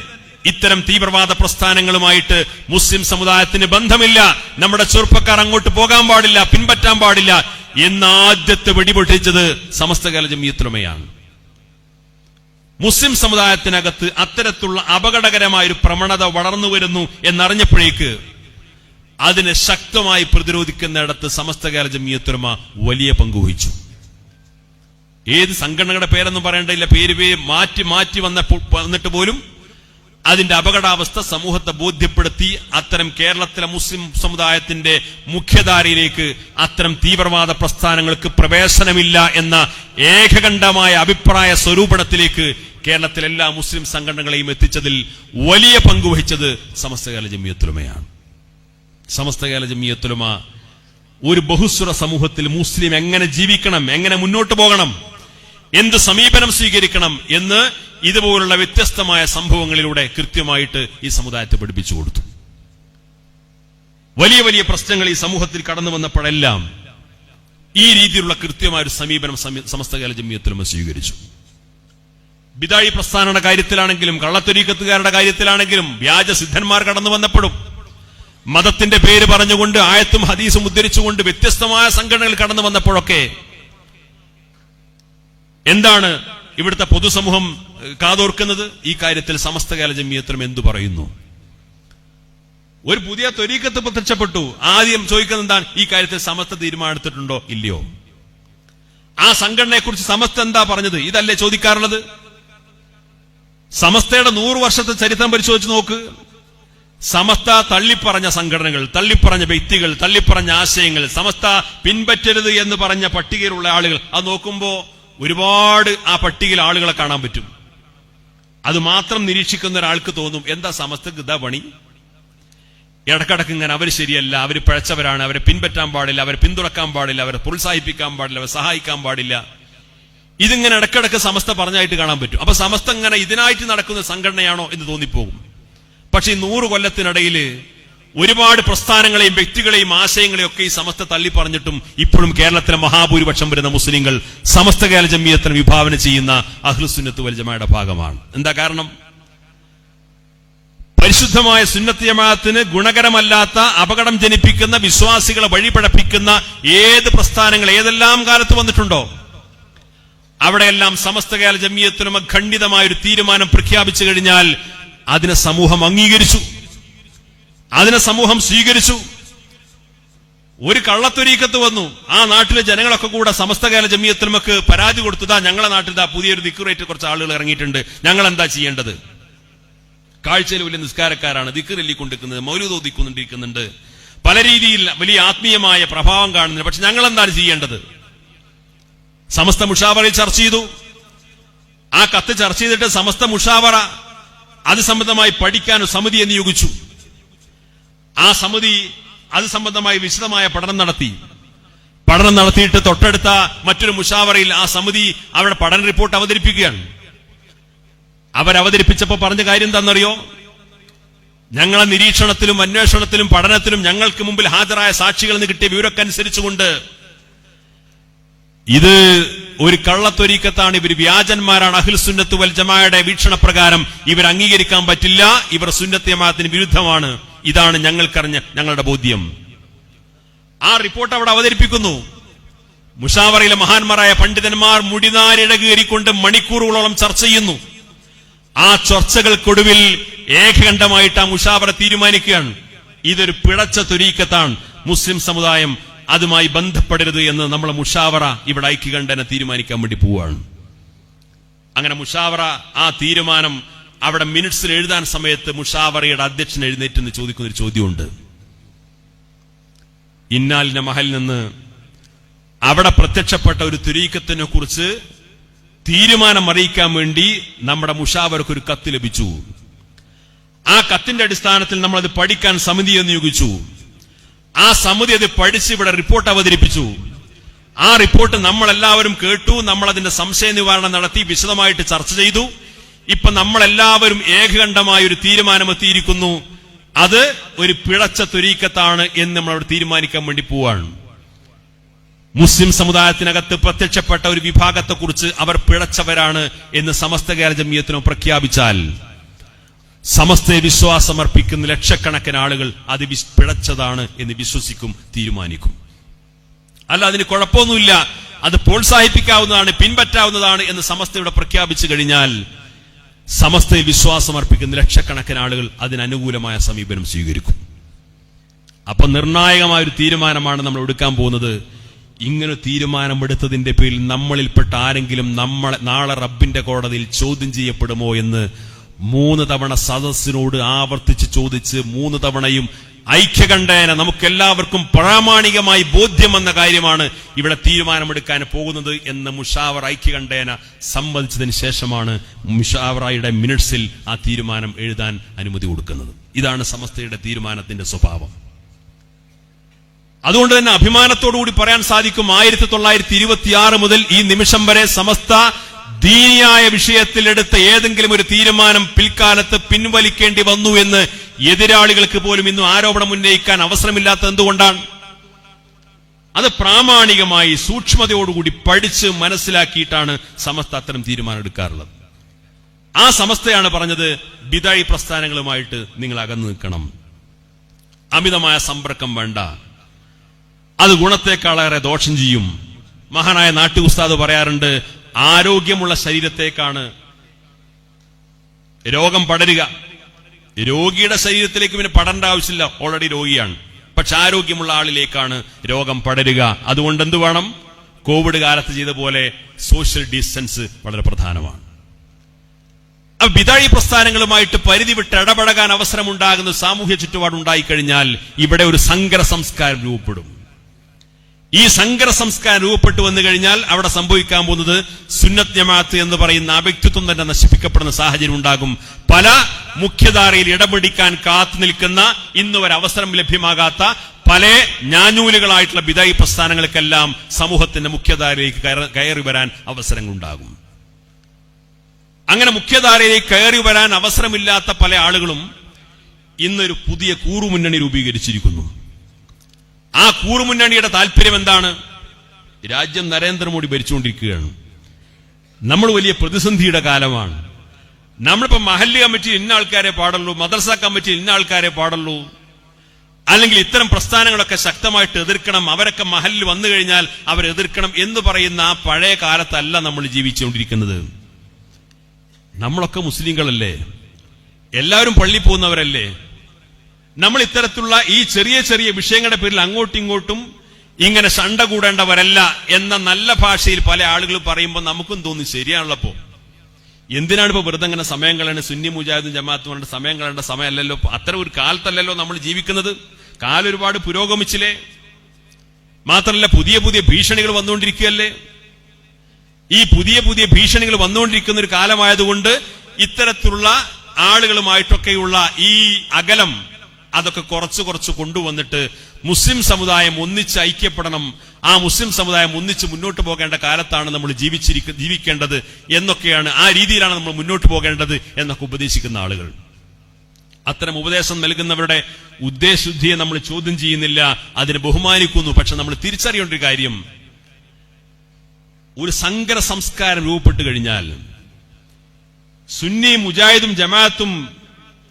ഇത്തരം തീവ്രവാദ പ്രസ്ഥാനങ്ങളുമായിട്ട് മുസ്ലിം സമുദായത്തിന് ബന്ധമില്ല, നമ്മുടെ ചെറുപ്പക്കാർ അങ്ങോട്ട് പോകാൻ പാടില്ല, പിൻപറ്റാൻ പാടില്ല എന്ന് ആദ്യത്തെ വെടിപൊട്ടിച്ചത് സമസ്ത കേരള ജമിയത്തുലമയാണ്. മുസ്ലിം സമുദായത്തിനകത്ത് അത്തരത്തിലുള്ള അപകടകരമായൊരു പ്രവണത വളർന്നു വരുന്നു എന്നറിഞ്ഞപ്പോഴേക്ക് അതിനെ ശക്തമായി പ്രതിരോധിക്കുന്നിടത്ത് സമസ്ത കേരള ജമിയത്തുലമ വലിയ പങ്കുവഹിച്ചു. ഏത് സംഘടനകളുടെ പേരൊന്നും പറയേണ്ടതില്ല, പേര് മാറ്റി വന്നിട്ട് പോലും അതിന്റെ അപകടാവസ്ഥ സമൂഹത്തെ ബോധ്യപ്പെടുത്തി അത്തരം കേരളത്തിലെ മുസ്ലിം സമുദായത്തിന്റെ മുഖ്യധാരയിലേക്ക് അത്തരം തീവ്രവാദ പ്രസ്ഥാനങ്ങൾക്ക് പ്രവേശനമില്ല എന്ന ഏകകണ്ഠമായ അഭിപ്രായ സ്വരൂപണത്തിലേക്ക് കേരളത്തിലെ എല്ലാ മുസ്ലിം സംഘടനകളെയും എത്തിച്ചതിൽ വലിയ പങ്കുവഹിച്ചത് സമസ്ത കേരള ജംഇയ്യത്തുൽ ഉലമയാണ്. സമസ്ത കേരള ജംഇയ്യത്തുൽ ഉലമ ഒരു ബഹുസ്വര സമൂഹത്തിൽ മുസ്ലിം എങ്ങനെ ജീവിക്കണം, എങ്ങനെ മുന്നോട്ട് പോകണം, എന്ത് സമീപനം സ്വീകരിക്കണം എന്ന് ഇതുപോലുള്ള വ്യത്യസ്തമായ സംഭവങ്ങളിലൂടെ കൃത്യമായിട്ട് ഈ സമുദായത്തെ പഠിപ്പിച്ചു കൊടുത്തു. വലിയ വലിയ പ്രശ്നങ്ങൾ ഈ സമൂഹത്തിൽ കടന്നു വന്നപ്പോഴെല്ലാം ഈ രീതിയിലുള്ള കൃത്യമായ ഒരു സമീപനം സമസ്ത കേരള ജംഇയ്യത്തുൽ ഉലമ സ്വീകരിച്ചു. ബിദായി പ്രസ്ഥാനങ്ങളുടെ കാര്യത്തിലാണെങ്കിലും കള്ളത്തൊരീക്കത്തുകാരുടെ കാര്യത്തിലാണെങ്കിലും വ്യാജ സിദ്ധന്മാർ കടന്നു വന്നപ്പോഴും മതത്തിന്റെ പേര് പറഞ്ഞുകൊണ്ട് ആയത്തും ഹദീസും ഉദ്ധരിച്ചുകൊണ്ട് വ്യത്യസ്തമായ സംഘടനകൾ കടന്നു വന്നപ്പോഴൊക്കെ എന്താണ് ഇവിടുത്തെ പൊതുസമൂഹം കാതോർക്കുന്നത്? ഈ കാര്യത്തിൽ സമസ്ത കേരള ജംഇയ്യത്തുൽ ഉലമ എന്തു പറയുന്നു? ഒരു പുതിയ ത്വരീഖത്ത് പ്രത്യക്ഷപ്പെട്ടു, ആദ്യം ചോദിക്കുന്നത് എന്താണ്? ഈ കാര്യത്തിൽ സമസ്ത തീരുമാനമെടുത്തിട്ടുണ്ടോ ഇല്ലയോ? ആ സംഘടനയെ കുറിച്ച് സമസ്ത എന്താ പറഞ്ഞത്? ഇതല്ലേ ചോദിക്കാറുള്ളത്? സമസ്തയുടെ 100 വർഷത്തെ ചരിത്രം പരിശോധിച്ച് നോക്ക്. സമസ്ത തള്ളിപ്പറഞ്ഞ സംഘടനകൾ, തള്ളിപ്പറഞ്ഞ വ്യക്തികൾ, തള്ളിപ്പറഞ്ഞ ആശയങ്ങൾ, സമസ്ത പിൻപറ്റരുത് എന്ന് പറഞ്ഞ പട്ടികയിലുള്ള ആളുകൾ, അത് നോക്കുമ്പോ ഒരുപാട് ആ പട്ടികയിൽ ആളുകളെ കാണാൻ പറ്റും. അത് മാത്രം നിരീക്ഷിക്കുന്ന ഒരാൾക്ക് തോന്നും, എന്താ സമസ്തക്ക് ഇതാ പണി? ഇടക്കിടക്ക് ഇങ്ങനെ അവർ ശരിയല്ല, അവർ പിഴച്ചവരാണ്, അവരെ പിൻപറ്റാൻ പാടില്ല, അവരെ പിന്തുണക്കാൻ പാടില്ല, അവരെ പ്രോത്സാഹിപ്പിക്കാൻ പാടില്ല, അവരെ സഹായിക്കാൻ പാടില്ല, ഇതിങ്ങനെ ഇടക്കിടക്ക് സമസ്ത പറഞ്ഞായിട്ട് കാണാൻ പറ്റും. അപ്പൊ സമസ്ത ഇങ്ങനെ ഇതിനായിട്ട് നടക്കുന്ന സംഘടനയാണോ എന്ന് തോന്നിപ്പോകും. പക്ഷെ ഈ 100 കൊല്ലത്തിനിടയിൽ ഒരുപാട് പ്രസ്ഥാനങ്ങളെയും വ്യക്തികളെയും ആശയങ്ങളെയും ഒക്കെ ഈ സമസ്ത തള്ളി പറഞ്ഞിട്ടും ഇപ്പോഴും കേരളത്തിലെ മഹാഭൂരിപക്ഷം വരുന്ന മുസ്ലിങ്ങൾ സമസ്ത കേരള ജംഇയ്യത്തിനെ വിഭാവന ചെയ്യുന്ന അഹ്ലുസുന്നത്ത് വൽ ജമാഅയുടെ ഭാഗമാണ്. എന്താ കാരണം? പരിശുദ്ധമായ സുന്നത്ത് ജമാഅത്തിന് ഗുണകരമല്ലാത്ത, അപകടം ജനിപ്പിക്കുന്ന, വിശ്വാസികളെ വഴിപഴപ്പിക്കുന്ന ഏത് പ്രസ്ഥാനങ്ങൾ ഏതെല്ലാം കാലത്ത് വന്നിട്ടുണ്ടോ അവിടെയെല്ലാം സമസ്ത കേരള ജംഇയ്യത്തുൽ ഉലമ ഖണ്ഡിതമായൊരു തീരുമാനം പ്രഖ്യാപിച്ചു കഴിഞ്ഞാൽ അതിനെ സമൂഹം അംഗീകരിച്ചു, അതിനെ സമൂഹം സ്വീകരിച്ചു. ഒരു കള്ളത്തൊരീക്കത്ത് വന്നു, ആ നാട്ടിലെ ജനങ്ങളൊക്കെ കൂടെ സമസ്ത കേരള ജംഇയ്യത്തുൽ ഉലമക്ക് പരാതി കൊടുത്തതാ, ഞങ്ങളെ നാട്ടിൽ പുതിയൊരു ദിക്റായിട്ട് കുറച്ച് ആളുകൾ ഇറങ്ങിയിട്ടുണ്ട്, ഞങ്ങൾ എന്താ ചെയ്യേണ്ടത്? കാഴ്ചയിൽ വലിയ നിസ്കാരക്കാരാണ്, ദിക്ർ ചൊല്ലിക്കൊണ്ടിരിക്കുന്നത്, മൗലൂദ് ഓതിക്കൊണ്ടിരിക്കുന്നുണ്ട്, പല രീതിയിൽ വലിയ ആത്മീയമായ പ്രഭാവം കാണുന്നുണ്ട്, പക്ഷെ ഞങ്ങൾ എന്താണ് ചെയ്യേണ്ടത്? സമസ്ത മുഷാവറയിൽ ചർച്ച ചെയ്തു. ആ കത്ത് ചർച്ച ചെയ്തിട്ട് സമസ്ത മുഷാവറ അത് സംബന്ധമായി പഠിക്കാൻ ഒരു സമിതിയെ നിയോഗിച്ചു. ആ സമിതി അത് സംബന്ധമായി വിശദമായ പഠനം നടത്തിയിട്ട് തൊട്ടടുത്ത മറ്റൊരു മുഷാവറയിൽ ആ സമിതി അവരുടെ പഠന റിപ്പോർട്ട് അവതരിപ്പിക്കുകയാണ്. അവതരിപ്പിച്ചപ്പോ പറഞ്ഞ കാര്യം എന്താണെന്നറിയോ? ഞങ്ങളെ നിരീക്ഷണത്തിലും അന്വേഷണത്തിലും പഠനത്തിലും ഞങ്ങൾക്ക് മുമ്പിൽ ഹാജരായ സാക്ഷികളിൽ നിന്ന് കിട്ടിയ വിവരമൊക്കെ അനുസരിച്ചുകൊണ്ട് ഇത് ഒരു കള്ളത്തൊരീക്കത്താണ്, ഇവർ വ്യാജന്മാരാണ്, അഹ്ലുസുന്നത്ത് വൽ ജമാഅയുടെ വീക്ഷണപ്രകാരം ഇവർ അംഗീകരിക്കാൻ പറ്റില്ല, ഇവർ സുന്നത്ത് ജമാഅത്തിന് വിരുദ്ധമാണ്, ഇതാണ് ഞങ്ങൾക്കറിഞ്ഞ ഞങ്ങളുടെ ബോധ്യം. ആ റിപ്പോർട്ട് അവിടെ അവതരിപ്പിക്കുന്നു. മുഷാവറയിലെ മഹാന്മാരായ പണ്ഡിതന്മാർ മുടിനാരിഴകേറിക്കൊണ്ട് മണിക്കൂറുകളോളം ചർച്ച ചെയ്യുന്നു. ആ ചർച്ചകൾക്കൊടുവിൽ ഏകകണ്ഠമായിട്ട് ആ മുഷാവറ തീരുമാനിക്കുകയാണ്, ഇതൊരു പിഴച്ച ത്വരീഖത്താണ്, മുസ്ലിം സമുദായം അതുമായി ബന്ധപ്പെടരുത് എന്ന് നമ്മളെ മുഷാവറ ഇവിടെ ഐക്യകണ്ഠേന തീരുമാനിക്കാൻ വേണ്ടി പോവുകയാണ്. അങ്ങനെ മുഷാവറ ആ തീരുമാനം അവിടെ മിനിറ്റ്സിൽ എഴുതാൻ സമയത്ത് മുഷാവറയുടെ അധ്യക്ഷൻ എഴുന്നേറ്റെന്ന് ചോദിക്കുന്നൊരു ചോദ്യമുണ്ട്. ഇന്നാലിന്റെ മഹലിൽ നിന്ന് അവിടെ പ്രത്യക്ഷപ്പെട്ട ഒരു ത്വരീഖത്തിനെ കുറിച്ച് തീരുമാനം അറിയിക്കാൻ വേണ്ടി നമ്മുടെ മുഷാവറക്ക് ഒരു കത്ത് ലഭിച്ചു. ആ കത്തിന്റെ അടിസ്ഥാനത്തിൽ നമ്മളത് പഠിക്കാൻ സമിതിയെ നിയോഗിച്ചു. ആ സമിതി അത് പഠിച്ച് ഇവിടെ റിപ്പോർട്ട് അവതരിപ്പിച്ചു. ആ റിപ്പോർട്ട് നമ്മളെല്ലാവരും കേട്ടു, നമ്മൾ അതിന്റെ സംശയ നിവാരണം നടത്തി വിശദമായിട്ട് ചർച്ച ചെയ്തു. ഇപ്പൊ നമ്മളെല്ലാവരും ഏകകണ്ഠമായ ഒരു തീരുമാനമെത്തിയിരിക്കുന്നു, അത് ഒരു പിഴച്ച ത്വരീഖത്താണ് എന്ന് നമ്മളവിടെ തീരുമാനിക്കാൻ വേണ്ടി പോവാണ്. മുസ്ലിം സമുദായത്തിനകത്ത് പ്രത്യക്ഷപ്പെട്ട ഒരു വിഭാഗത്തെക്കുറിച്ച് അവർ പിഴച്ചവരാണ് എന്ന് സമസ്ത കേരള ജംഇയ്യത്തുൽ ഉലമ പ്രഖ്യാപിച്ചാൽ സമസ്തയെ വിശ്വാസമർപ്പിക്കുന്ന ലക്ഷക്കണക്കിന് ആളുകൾ അത് പിഴച്ചതാണ് എന്ന് വിശ്വസിക്കും, തീരുമാനിക്കും. അല്ല, അതിന് കുഴപ്പമൊന്നുമില്ല, അത് പ്രോത്സാഹിപ്പിക്കാവുന്നതാണ്, പിൻപറ്റാവുന്നതാണ് എന്ന് സമസ്തയുടെ പ്രഖ്യാപിച്ചു കഴിഞ്ഞാൽ സമസ്തയെ വിശ്വാസമർപ്പിക്കുന്ന ലക്ഷക്കണക്കിന് ആളുകൾ അതിനനുകൂലമായ സമീപനം സ്വീകരിക്കും. അപ്പൊ നിർണായകമായ ഒരു തീരുമാനമാണ് നമ്മൾ എടുക്കാൻ പോകുന്നത്. ഇങ്ങനെ തീരുമാനമെടുത്തതിന്റെ പേരിൽ നമ്മളിൽപ്പെട്ട ആരെങ്കിലും നാളെ റബ്ബിന്റെ കോടതിയിൽ ചോദ്യം ചെയ്യപ്പെടുമോ എന്ന് 3 തവണ സദസ്സിനോട് ആവർത്തിച്ച് ചോദിച്ച് 3 തവണയും ഐക്യകണ്ഠേന നമുക്കെല്ലാവർക്കും പ്രാമാണികമായി ബോധ്യം വന്ന കാര്യമാണ് ഇവിടെ തീരുമാനമെടുക്കാൻ പോകുന്നത് എന്ന് മുഷാവറ ഐക്യകണ്ഠേന സമ്മതിച്ചതിന് ശേഷമാണ് മുഷാവറയുടെ മിനിറ്റ്സിൽ ആ തീരുമാനം എഴുതാൻ അനുമതി കൊടുക്കുന്നത്. ഇതാണ് സമസ്തയുടെ തീരുമാനത്തിന്റെ സ്വഭാവം. അതുകൊണ്ട് തന്നെ അഭിമാനത്തോടുകൂടി പറയാൻ സാധിക്കും, 1926 മുതൽ ഈ നിമിഷം വരെ സമസ്ത ദീനിയായ വിഷയത്തിൽ എടുത്ത ഏതെങ്കിലും ഒരു തീരുമാനം പിൽക്കാലത്ത് പിൻവലിക്കേണ്ടി വന്നു എന്ന് എതിരാളികൾക്ക് പോലും ഇന്നും ആരോപണം ഉന്നയിക്കാൻ അവസരമില്ലാത്തത് എന്തുകൊണ്ടാണ്? അത് പ്രാമാണികമായി സൂക്ഷ്മതയോടുകൂടി പഠിച്ച് മനസ്സിലാക്കിയിട്ടാണ് സമസ്ത അത്തരം തീരുമാനം എടുക്കാറുള്ളത്. ആ സമസ്തയാണ് പറഞ്ഞത്, ബിദഅി പ്രസ്ഥാനങ്ങളുമായിട്ട് നിങ്ങൾ അകന്നു നിൽക്കണം, അമിതമായ സമ്പർക്കം വേണ്ട, അത് ഗുണത്തെക്കാളേറെ ദോഷം ചെയ്യും. മഹാനായ നാട്ടി ഉസ്താദ് പറയാറുണ്ട്, ആരോഗ്യമുള്ള ശരീരത്തേക്കാണ് രോഗം പടരുക. രോഗിയുടെ ശരീരത്തിലേക്ക് പിന്നെ പടരേണ്ട ആവശ്യമില്ല, ഓൾറെഡി രോഗിയാണ്. പക്ഷെ ആരോഗ്യമുള്ള ആളിലേക്കാണ് രോഗം പടരുക. അതുകൊണ്ട് എന്ത് വേണം? കോവിഡ് കാലത്ത് ചെയ്ത പോലെ സോഷ്യൽ ഡിസ്റ്റൻസ് വളരെ പ്രധാനമാണ്. ബിദഅി പ്രസ്ഥാനങ്ങളുമായിട്ട് പരിധി വിട്ട് ഇടപഴകാൻ അവസരമുണ്ടാകുന്ന സാമൂഹ്യ ചുറ്റുപാടുണ്ടായിക്കഴിഞ്ഞാൽ ഇവിടെ ഒരു സങ്കര സംസ്കാരം രൂപപ്പെടും. ഈ സങ്കര സംസ്കാരം രൂപപ്പെട്ടു വന്നു കഴിഞ്ഞാൽ അവിടെ സംഭവിക്കാൻ പോകുന്നത് സുന്നത്ത് ജമാഅത്ത് എന്ന് പറയുന്ന ആ വ്യക്തിത്വം തന്നെ നശിപ്പിക്കപ്പെടുന്ന സാഹചര്യം ഉണ്ടാകും. പല മുഖ്യധാരയിൽ ഇടപെടിക്കാൻ കാത്തു നിൽക്കുന്ന, ഇന്ന് വരെ അവസരം ലഭ്യമാകാത്ത പല ഞാഞ്ഞൂലുകളായിട്ടുള്ള ബിദഅി പ്രസ്ഥാനങ്ങൾക്കെല്ലാം സമൂഹത്തിന്റെ മുഖ്യധാരയിലേക്ക് കയറി വരാൻ അവസരങ്ങളുണ്ടാകും. അങ്ങനെ മുഖ്യധാരയിലേക്ക് കയറി വരാൻ അവസരമില്ലാത്ത പല ആളുകളും ഇന്നൊരു പുതിയ കൂറുമുന്നണി രൂപീകരിച്ചിരിക്കുന്നു. ആ കൂറുമുന്നണിയുടെ താല്പര്യം എന്താണ്? രാജ്യം നരേന്ദ്രമോദി ഭരിച്ചുകൊണ്ടിരിക്കുകയാണ്. നമ്മൾ വലിയ പ്രതിസന്ധിയുടെ കാലമാണ്. നമ്മളിപ്പോ മഹല്ല് കമ്മിറ്റിയിൽ ഇന്ന ആൾക്കാരെ പാടുള്ളൂ, മദ്രസ കമ്മിറ്റിയിൽ ഇന്ന ആൾക്കാരെ പാടുള്ളൂ, അല്ലെങ്കിൽ ഇത്തരം പ്രസ്ഥാനങ്ങളൊക്കെ ശക്തമായിട്ട് എതിർക്കണം, അവരൊക്കെ മഹല്ലിൽ വന്നു കഴിഞ്ഞാൽ അവരെതിർക്കണം എന്ന് പറയുന്ന ആ പഴയ കാലത്തല്ല നമ്മൾ ജീവിച്ചുകൊണ്ടിരിക്കുന്നത്. നമ്മളൊക്കെ മുസ്ലിങ്ങളല്ലേ, എല്ലാവരും പള്ളി പോകുന്നവരല്ലേ. നമ്മൾ ഇത്തരത്തിലുള്ള ഈ ചെറിയ ചെറിയ വിഷയങ്ങളുടെ പേരിൽ അങ്ങോട്ടും ഇങ്ങോട്ടും ഇങ്ങനെ ശണ്ട കൂടേണ്ടവരല്ല എന്ന നല്ല ഭാഷയിൽ പല ആളുകൾ പറയുമ്പോൾ നമുക്കും തോന്നി, ശരിയാണല്ലോ. എന്തിനാണ് ഇപ്പൊ വെറുതെ അങ്ങനെ സമയം കളയേണ്ട? സുന്നി മുജാഹിദും ജമാഅത്തും പറഞ്ഞ സമയം കളയേണ്ട സമയമല്ലല്ലോ. അത്തരം ഒരു കാലത്തല്ലല്ലോ നമ്മൾ ജീവിക്കുന്നത്. കാലം ഒരുപാട് പുരോഗമിച്ചില്ലേ. മാത്രമല്ല പുതിയ പുതിയ ഭീഷണികൾ വന്നുകൊണ്ടിരിക്കുകയല്ലേ. ഈ പുതിയ പുതിയ ഭീഷണികൾ വന്നുകൊണ്ടിരിക്കുന്ന ഒരു കാലമായതുകൊണ്ട് ഇത്തരത്തിലുള്ള ആളുകളുമായിട്ടൊക്കെയുള്ള ഈ അകലം അതൊക്കെ കുറച്ച് കുറച്ച് കൊണ്ടുവന്നിട്ട് മുസ്ലിം സമുദായം ഒന്നിച്ച് ഐക്യപ്പെടണം, ആ മുസ്ലിം സമുദായം ഒന്നിച്ച് മുന്നോട്ട് പോകേണ്ട കാലത്താണ് നമ്മൾ ജീവിക്കേണ്ടത് എന്നൊക്കെയാണ്, ആ രീതിയിലാണ് നമ്മൾ മുന്നോട്ട് പോകേണ്ടത് എന്നൊക്കെ ഉപദേശിക്കുന്ന ആളുകൾ. അത്തരം ഉപദേശം നൽകുന്നവരുടെ ഉദ്ദേശശുദ്ധിയെ നമ്മൾ ചോദ്യം ചെയ്യുന്നില്ല, അതിനെ ബഹുമാനിക്കുന്നു. പക്ഷെ നമ്മൾ തിരിച്ചറിയേണ്ട ഒരു കാര്യം, ഒരു സങ്കര സംസ്കാരം രൂപപ്പെട്ടു കഴിഞ്ഞാൽ സുന്നി മുജാഹിദും ജമാഅത്തും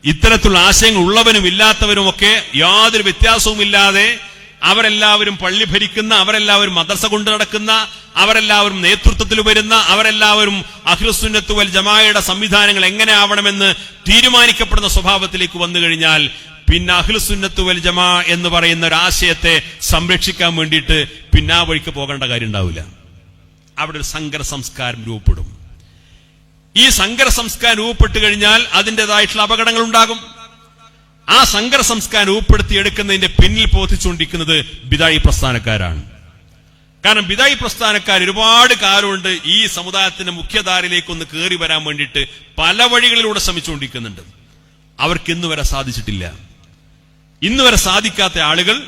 ഇത്തരത്തിലുള്ള ആശയങ്ങൾ ഉള്ളവനും ഇല്ലാത്തവരും ഒക്കെ യാതൊരു വ്യത്യാസവുമില്ലാതെ അവരെല്ലാവരും പള്ളി ഭരിക്കുന്ന, അവരെല്ലാവരും മദ്രസ കൊണ്ടു നടക്കുന്ന, അവരെല്ലാവരും നേതൃത്വത്തിൽ വരുന്ന, അവരെല്ലാവരും അഹ്ലുസുന്നത്ത് വൽ ജമാഅയുടെ സംവിധാനങ്ങൾ എങ്ങനെ ആവണമെന്ന് തീരുമാനിക്കപ്പെടുന്ന സ്വഭാവത്തിലേക്ക് വന്നു കഴിഞ്ഞാൽ പിന്നെ അഹ്ലുസുന്നത്ത് വൽ ജമാഅ എന്ന് പറയുന്ന ഒരു ആശയത്തെ സംരക്ഷിക്കാൻ വേണ്ടിയിട്ട് പിന്നെ ആ വഴിക്ക് പോകേണ്ട കാര്യം ഉണ്ടാവില്ല. അവിടെ ഒരു സങ്കര സംസ്കാരം രൂപപ്പെടും. ഈ സങ്കര സംസ്കാരം രൂപപ്പെട്ടു കഴിഞ്ഞാൽ അതിൻ്റെതായിട്ടുള്ള അപകടങ്ങൾ ഉണ്ടാകും. ആ സങ്കര സംസ്കാരം രൂപപ്പെടുത്തിയെടുക്കുന്നതിന്റെ പിന്നിൽ പ്രവർത്തിച്ചുകൊണ്ടിരിക്കുന്നത് ബിദഅി പ്രസ്ഥാനക്കാരാണ്. കാരണം ബിദഅി പ്രസ്ഥാനക്കാർ ഒരുപാട് കാലമുണ്ട് ഈ സമുദായത്തിന്റെ മുഖ്യധാരയിലേക്ക് ഒന്ന് കയറി വരാൻ വേണ്ടിയിട്ട് പല വഴികളിലൂടെ ശ്രമിച്ചുകൊണ്ടിരിക്കുന്നുണ്ട്. അവർക്ക് ഇന്നുവരെ സാധിച്ചിട്ടില്ല. ഇന്നുവരെ സാധിക്കാത്ത ആളുകൾ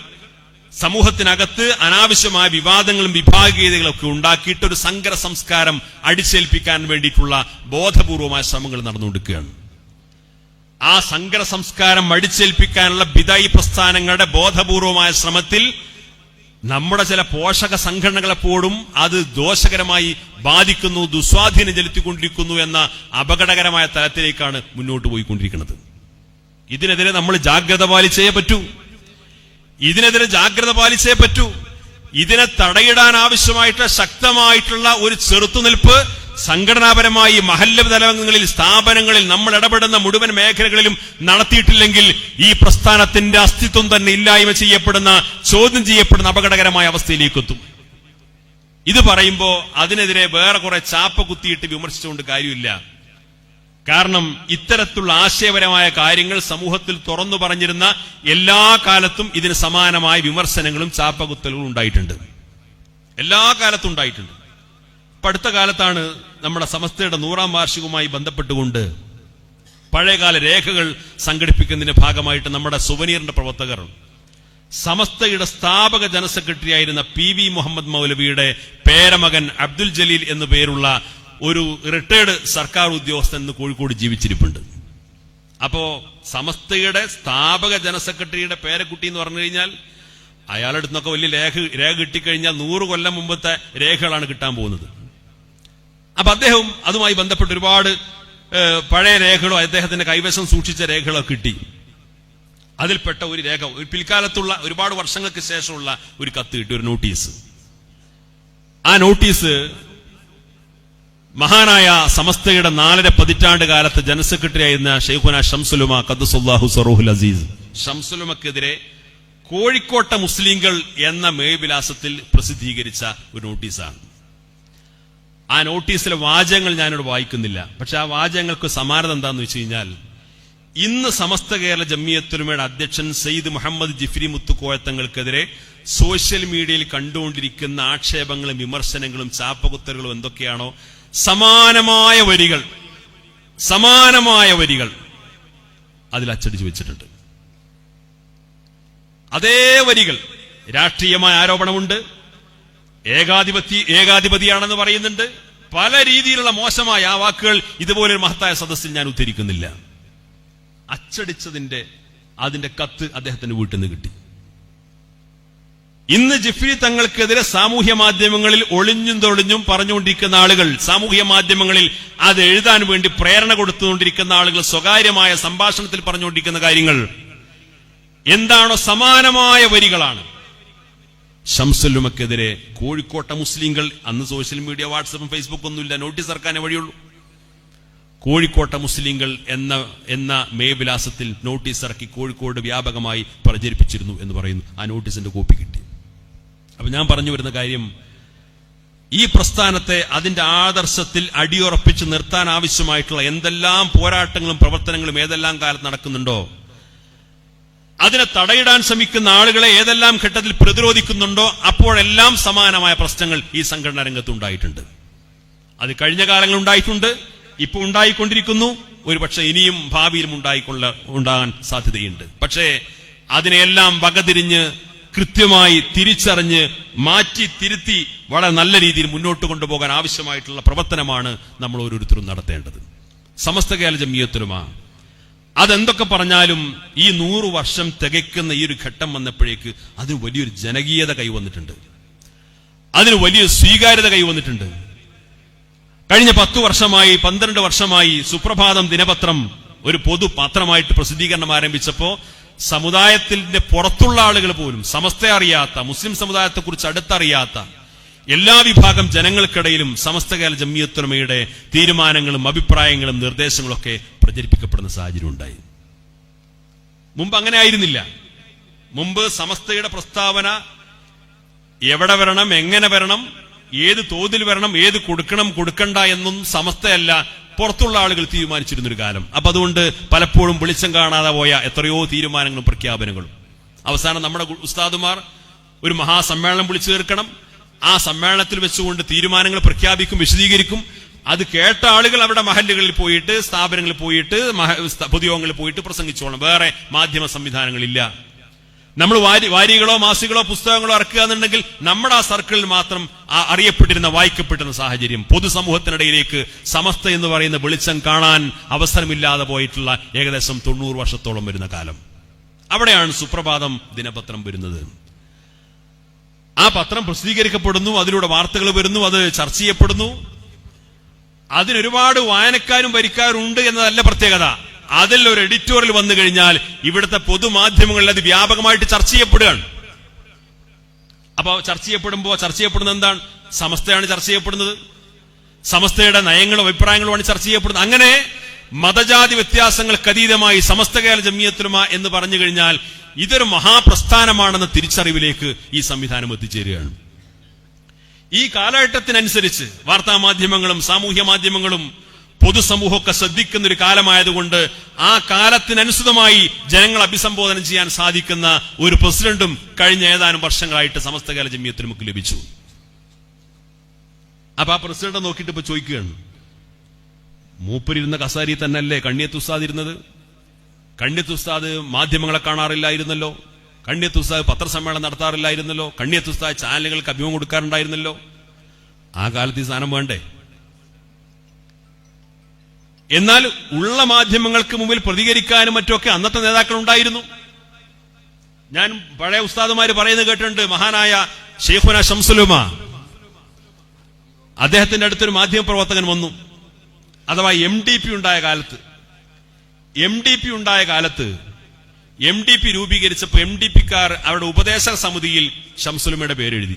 സമൂഹത്തിനകത്ത് അനാവശ്യമായ വിവാദങ്ങളും വിഭാഗീയതകളും ഒക്കെ ഉണ്ടാക്കിയിട്ട് ഒരു സങ്കര സംസ്കാരം അടിച്ചേൽപ്പിക്കാൻ വേണ്ടിയിട്ടുള്ള ബോധപൂർവമായ ശ്രമങ്ങൾ നടന്നുകൊണ്ടിരിക്കുകയാണ്. ആ സങ്കര സംസ്കാരം അടിച്ചേൽപ്പിക്കാനുള്ള ബിദഅി പ്രസ്ഥാനങ്ങളുടെ ബോധപൂർവമായ ശ്രമത്തിൽ നമ്മുടെ ചില പോഷക സംഘടനകളെപ്പോഴും അത് ദോഷകരമായി ബാധിക്കുന്നു, ദുസ്വാധീനം ചെലുത്തിക്കൊണ്ടിരിക്കുന്നു എന്ന അപകടകരമായ തലത്തിലേക്കാണ് മുന്നോട്ട് പോയിക്കൊണ്ടിരിക്കുന്നത്. ഇതിനെതിരെ നമ്മൾ ജാഗ്രത പാലിച്ചേ പറ്റൂ. ഇതിനെ തടയിടാൻ ആവശ്യമായിട്ടുള്ള ശക്തമായിട്ടുള്ള ഒരു ചെറുത്തുനിൽപ്പ് സംഘടനാപരമായി മഹല്ല് തലങ്ങളിൽ, സ്ഥാപനങ്ങളിൽ, നമ്മൾ ഇടപെടുന്ന മുഴുവൻ മേഖലകളിലും നടത്തിയിട്ടില്ലെങ്കിൽ ഈ പ്രസ്ഥാനത്തിന്റെ അസ്തിത്വം തന്നെ ഇല്ലായ്മ ചെയ്യപ്പെടുന്ന, ചോദ്യം ചെയ്യപ്പെടുന്ന അപകടകരമായ അവസ്ഥയിലേക്ക് എത്തും. ഇത് പറയുമ്പോ അതിനെതിരെ വേറെ കുറെ ചാപ്പ കുത്തിയിട്ട് വിമർശിച്ചുകൊണ്ട് കാര്യമില്ല. കാരണം ഇത്തരത്തിലുള്ള ആശയപരമായ കാര്യങ്ങൾ സമൂഹത്തിൽ തുറന്നു പറഞ്ഞിരുന്ന എല്ലാ കാലത്തും ഇതിന് സമാനമായ വിമർശനങ്ങളും ചാപ്പകുത്തലുകളും ഉണ്ടായിട്ടുണ്ട്. എല്ലാ കാലത്തും ഉണ്ടായിട്ടുണ്ട്. ഇപ്പൊ അടുത്ത കാലത്താണ് നമ്മുടെ സമസ്തയുടെ 100ാം വാർഷികവുമായി ബന്ധപ്പെട്ടുകൊണ്ട് പഴയകാല രേഖകൾ സംഘടിപ്പിക്കുന്നതിന്റെ ഭാഗമായിട്ട് നമ്മുടെ സുവനീറിന്റെ പ്രവർത്തകർ സമസ്തയുടെ സ്ഥാപക ജനറൽ സെക്രട്ടറി ആയിരുന്ന PV മുഹമ്മദ് മൗലവിയുടെ പേരമകൻ അബ്ദുൽ ജലീൽ എന്നു പേരുള്ള ഒരു റിട്ടയർഡ് സർക്കാർ ഉദ്യോഗസ്ഥൻ ഇന്ന് കോഴിക്കോട് ജീവിച്ചിരിപ്പുണ്ട്. അപ്പോ സമസ്തയുടെ സ്ഥാപക ജനറൽ സെക്രട്ടറിയുടെ പേരക്കുട്ടി എന്ന് പറഞ്ഞു കഴിഞ്ഞാൽ അയാളുടെ അടുത്തൊക്കെ വലിയ രേഖ കിട്ടിക്കഴിഞ്ഞാൽ 100 കൊല്ലം മുമ്പത്തെ രേഖകളാണ് കിട്ടാൻ പോകുന്നത്. അപ്പൊ അദ്ദേഹം അതുമായി ബന്ധപ്പെട്ട് ഒരുപാട് പഴയ രേഖകളോ അദ്ദേഹത്തിന്റെ കൈവശം സൂക്ഷിച്ച രേഖകളോ കിട്ടി. അതിൽപ്പെട്ട ഒരു രേഖ പിൽക്കാലത്തുള്ള ഒരുപാട് വർഷങ്ങൾക്ക് ശേഷമുള്ള ഒരു കത്ത് കിട്ടി, ഒരു നോട്ടീസ്. ആ നോട്ടീസ് മഹാനായ സമസ്തയുടെ 4.5 പതിറ്റാണ്ട് കാലത്ത് ജനറൽ സെക്രട്ടറി ആയിരുന്ന ഷെയ്ഖുന ഷംസുലുമ ഖദ്ദസുല്ലാഹു സറൂഹുൽ അസീസ് ഷംസുലുമക്കെതിരെ കോഴിക്കോട്ടെ മുസ്ലിങ്ങൾ എന്ന മേൽവിലാസത്തിൽ പ്രസിദ്ധീകരിച്ച ഒരു നോട്ടീസാണ്. ആ നോട്ടീസിലെ വാചകങ്ങൾ ഞാനിവിടെ വായിക്കുന്നില്ല. പക്ഷെ ആ വാചകങ്ങൾക്ക് സമാനത എന്താണെന്ന് വെച്ച് കഴിഞ്ഞാൽ, ഇന്ന് സമസ്ത കേരള ജമിയത്തുലമയുടെ അധ്യക്ഷൻ സയ്യിദ് മുഹമ്മദ് ജിഫ്രി മുത്തുക്കോയത്തങ്ങൾക്കെതിരെ സോഷ്യൽ മീഡിയയിൽ കണ്ടുകൊണ്ടിരിക്കുന്ന ആക്ഷേപങ്ങളും വിമർശനങ്ങളും ചാപ്പകുത്തലുകളും എന്തൊക്കെയാണോ സമാനമായ വരികൾ അതിൽ അച്ചടിച്ചു വെച്ചിട്ടുണ്ട്. അതേ വരികൾ. രാഷ്ട്രീയമായ ആരോപണമുണ്ട്, ഏകാധിപതിയാണെന്ന് പറയുന്നുണ്ട്, പല രീതിയിലുള്ള മോശമായ ആ വാക്കുകൾ ഇതുപോലൊരു മഹത്തായ സദസ്സിൽ ഞാൻ ഉദ്ധരിക്കുന്നില്ല. അതിന്റെ കത്ത് അദ്ദേഹത്തിന്റെ വീട്ടിൽ നിന്ന് കിട്ടി. ഇന്ന് ജിഫ്രി തങ്ങൾക്കെതിരെ സാമൂഹ്യ മാധ്യമങ്ങളിൽ ഒളിഞ്ഞും തൊളിഞ്ഞും പറഞ്ഞുകൊണ്ടിരിക്കുന്ന ആളുകൾ, സാമൂഹ്യ മാധ്യമങ്ങളിൽ അത് എഴുതാൻ വേണ്ടി പ്രേരണ കൊടുത്തുകൊണ്ടിരിക്കുന്ന ആളുകൾ സ്വകാര്യമായ സംഭാഷണത്തിൽ പറഞ്ഞുകൊണ്ടിരിക്കുന്ന കാര്യങ്ങൾ എന്താണോ സമാനമായ വരികളാണ്. ഷംസുലുമക്കെതിരെ കോഴിക്കോട്ടെ മുസ്ലിങ്ങൾ, അന്ന് സോഷ്യൽ മീഡിയ വാട്സപ്പും ഫേസ്ബുക്കും ഒന്നുമില്ല, നോട്ടീസ് ഇറക്കാനേ വഴിയുള്ളൂ. കോഴിക്കോട്ടെ മുസ്ലിങ്ങൾ എന്ന മേൽവിലാസത്തിൽ നോട്ടീസ് ഇറക്കി കോഴിക്കോട് വ്യാപകമായി പ്രചരിപ്പിച്ചിരുന്നു എന്ന് പറയുന്നു. ആ നോട്ടീസിന്റെ കോപ്പി കിട്ടി. അപ്പൊ ഞാൻ പറഞ്ഞു വരുന്ന കാര്യം, ഈ പ്രസ്ഥാനത്തെ അതിന്റെ ആദർശത്തിൽ അടിയുറപ്പിച്ച് നിർത്താൻ ആവശ്യമായിട്ടുള്ള എന്തെല്ലാം പോരാട്ടങ്ങളും പ്രവർത്തനങ്ങളും ഏതെല്ലാം കാലത്ത് നടക്കുന്നുണ്ടോ, അതിനെ തടയിടാൻ ശ്രമിക്കുന്ന ആളുകളെ ഏതെല്ലാം ഘട്ടത്തിൽ പ്രതിരോധിക്കുന്നുണ്ടോ, അപ്പോഴെല്ലാം സമാനമായ പ്രശ്നങ്ങൾ ഈ സംഘടനാ രംഗത്ത് ഉണ്ടായിട്ടുണ്ട്. അത് കഴിഞ്ഞ കാലങ്ങളിൽ ഉണ്ടായിട്ടുണ്ട്, ഇപ്പോൾ ഉണ്ടായിക്കൊണ്ടിരിക്കുന്നു, ഒരുപക്ഷെ ഇനിയും ഭാവിയിലും ഉണ്ടാകാൻ സാധ്യതയുണ്ട്. പക്ഷേ അതിനെയെല്ലാം വകതിരിഞ്ഞ് കൃത്യമായി തിരിച്ചറിഞ്ഞ് മാറ്റി തിരുത്തി വളരെ നല്ല രീതിയിൽ മുന്നോട്ട് കൊണ്ടുപോകാൻ ആവശ്യമായിട്ടുള്ള പ്രവർത്തനമാണ് നമ്മൾ ഓരോരുത്തരും നടത്തേണ്ടത്. സമസ്ത കേരള ജമിയത്തുലമ അതെന്തൊക്കെ പറഞ്ഞാലും ഈ 100 വർഷം തികയ്ക്കുന്ന ഈ ഒരു ഘട്ടം വന്നപ്പോഴേക്ക് അതിന് വലിയൊരു ജനകീയത കൈവന്നിട്ടുണ്ട്, അതിന് വലിയ സ്വീകാര്യത കൈവന്നിട്ടുണ്ട്. കഴിഞ്ഞ 10 വർഷമായി 12 വർഷമായി സുപ്രഭാതം ദിനപത്രം ഒരു പൊതു പത്രമായിട്ട് പ്രസിദ്ധീകരണം ആരംഭിച്ചപ്പോ സമുദായത്തിന്റെ പുറത്തുള്ള ആളുകൾ പോലും, സമസ്തയെ അറിയാത്ത, മുസ്ലിം സമുദായത്തെക്കുറിച്ച് അടുത്തറിയാത്ത എല്ലാ വിഭാഗം ജനങ്ങൾക്കിടയിലും സമസ്ത കേരള ജമിയത്തുലമയുടെ തീരുമാനങ്ങളും അഭിപ്രായങ്ങളും നിർദ്ദേശങ്ങളും ഒക്കെ പ്രചരിപ്പിക്കപ്പെടുന്ന സാഹചര്യം ഉണ്ടായി. മുമ്പ് അങ്ങനെ ആയിരുന്നില്ല. മുമ്പ് സമസ്തയുടെ പ്രസ്താവന എവിടെ വരണം, എങ്ങനെ വരണം, ഏത് തോതിൽ വരണം, ഏത് കൊടുക്കണം കൊടുക്കണ്ട എന്നും സമസ്തയല്ല പുറത്തുള്ള ആളുകൾ തീരുമാനിച്ചിരുന്നൊരു കാലം. അപ്പൊ അതുകൊണ്ട് പലപ്പോഴും വെളിച്ചം കാണാതെ പോയ എത്രയോ തീരുമാനങ്ങളും പ്രഖ്യാപനങ്ങളും. അവസാനം നമ്മുടെ ഉസ്താദുമാർ ഒരു മഹാസമ്മേളനം വിളിച്ചു ചേർക്കണം, ആ സമ്മേളനത്തിൽ വെച്ചുകൊണ്ട് തീരുമാനങ്ങൾ പ്രഖ്യാപിക്കും, വിശദീകരിക്കും. അത് കേട്ട ആളുകൾ അവരുടെ മഹല്ലുകളിൽ പോയിട്ട്, സ്ഥാപനങ്ങളിൽ പോയിട്ട്, പൊതുയോഗങ്ങളിൽ പോയിട്ട് പ്രസംഗിച്ചോളണം. വേറെ മാധ്യമ സംവിധാനങ്ങളില്ല. നമ്മൾ വാരികളോ മാസികളോ പുസ്തകങ്ങളോ ഇറക്കുക എന്നുണ്ടെങ്കിൽ നമ്മുടെ ആ സർക്കിളിൽ മാത്രം അറിയപ്പെട്ടിരുന്ന, വായിക്കപ്പെട്ടിരുന്ന സാഹചര്യം. പൊതുസമൂഹത്തിനിടയിലേക്ക് സമസ്ത എന്ന് പറയുന്ന വെളിച്ചം കാണാൻ അവസരമില്ലാതെ പോയിട്ടുള്ള ഏകദേശം 90 വർഷത്തോളം വരുന്ന കാലം. അവിടെയാണ് സുപ്രഭാതം ദിനപത്രം വരുന്നത്. ആ പത്രം പ്രസിദ്ധീകരിക്കപ്പെടുന്നു, അതിലൂടെ വാർത്തകൾ വരുന്നു, അത് ചർച്ച ചെയ്യപ്പെടുന്നു. അതിനൊരുപാട് വായനക്കാരും വരിക്കാരും ഉണ്ട് എന്നതല്ല പ്രത്യേകത. അതിൽ ഒരു എഡിറ്റോറിയൽ വന്നു കഴിഞ്ഞാൽ ഇവിടുത്തെ പൊതുമാധ്യമങ്ങളിൽ അത് വ്യാപകമായിട്ട് ചർച്ച ചെയ്യപ്പെടുകയാണ്. അപ്പൊ ചർച്ച ചെയ്യപ്പെടുന്നത് എന്താണ്? സമസ്തയാണ് ചർച്ച ചെയ്യപ്പെടുന്നത്, സമസ്തയുടെ നയങ്ങളും അഭിപ്രായങ്ങളുമാണ് ചർച്ച ചെയ്യപ്പെടുന്നത്. അങ്ങനെ മതജാതി വ്യത്യാസങ്ങൾക്ക് അതീതമായി സമസ്ത കേരള ജമിയത്തുലമ എന്ന് പറഞ്ഞു കഴിഞ്ഞാൽ ഇതൊരു മഹാപ്രസ്ഥാനമാണെന്ന തിരിച്ചറിവിലേക്ക് ഈ സംവിധാനം എത്തിച്ചേരുകയാണ്. ഈ കാലഘട്ടത്തിനനുസരിച്ച് വാർത്താ മാധ്യമങ്ങളും സാമൂഹ്യ മാധ്യമങ്ങളും പൊതുസമൂഹമൊക്കെ ശ്രദ്ധിക്കുന്ന ഒരു കാലമായതുകൊണ്ട് ആ കാലത്തിനനുസൃതമായി ജനങ്ങൾ അഭിസംബോധന ചെയ്യാൻ സാധിക്കുന്ന ഒരു പ്രസിഡന്റും കഴിഞ്ഞ ഏതാനും വർഷങ്ങളായിട്ട് സമസ്ത കേരള ജമിയത്തിന് നമുക്ക് ലഭിച്ചു. അപ്പൊ ആ പ്രസിഡന്റ് നോക്കിയിട്ട് ഇപ്പൊ ചോദിക്കുകയാണ്, മൂപ്പരിരുന്ന കസാരി തന്നെയല്ലേ കണ്ണിയത്ത് ഉസ്താദ് ഇരുന്നത്? കണ്ണിയത്ത് ഉസ്താദ് മാധ്യമങ്ങളെ കാണാറില്ലായിരുന്നല്ലോ, കണ്ണിയത്ത് ഉസ്താദ് പത്രസമ്മേളനം നടത്താറില്ലായിരുന്നല്ലോ, കണ്ണിയത്ത് ഉസ്താദ് ചാനലുകൾക്ക് അഭിമുഖം കൊടുക്കാറുണ്ടായിരുന്നല്ലോ. ആ കാലത്ത് ഈ സാധനം വേണ്ടേ? എന്നാൽ ഉള്ള മാധ്യമങ്ങൾക്ക് മുമ്പിൽ പ്രതികരിക്കാനും മറ്റുമൊക്കെ അന്നത്തെ നേതാക്കൾ ഉണ്ടായിരുന്നു. ഞാൻ പഴയ ഉസ്താദുമാര് പറയുന്നത് കേട്ടിട്ടുണ്ട്. മഹാനായ ഷെയ്ഖുന ശംസുലുമ, അദ്ദേഹത്തിന്റെ അടുത്തൊരു മാധ്യമപ്രവർത്തകൻ വന്നു. അഥവാ MDP ഉണ്ടായ കാലത്ത് MDP രൂപീകരിച്ചപ്പോൾ MDPക്കാർ അവരുടെ ഉപദേശക സമിതിയിൽ ശംസുലുമയുടെ പേരെഴുതി.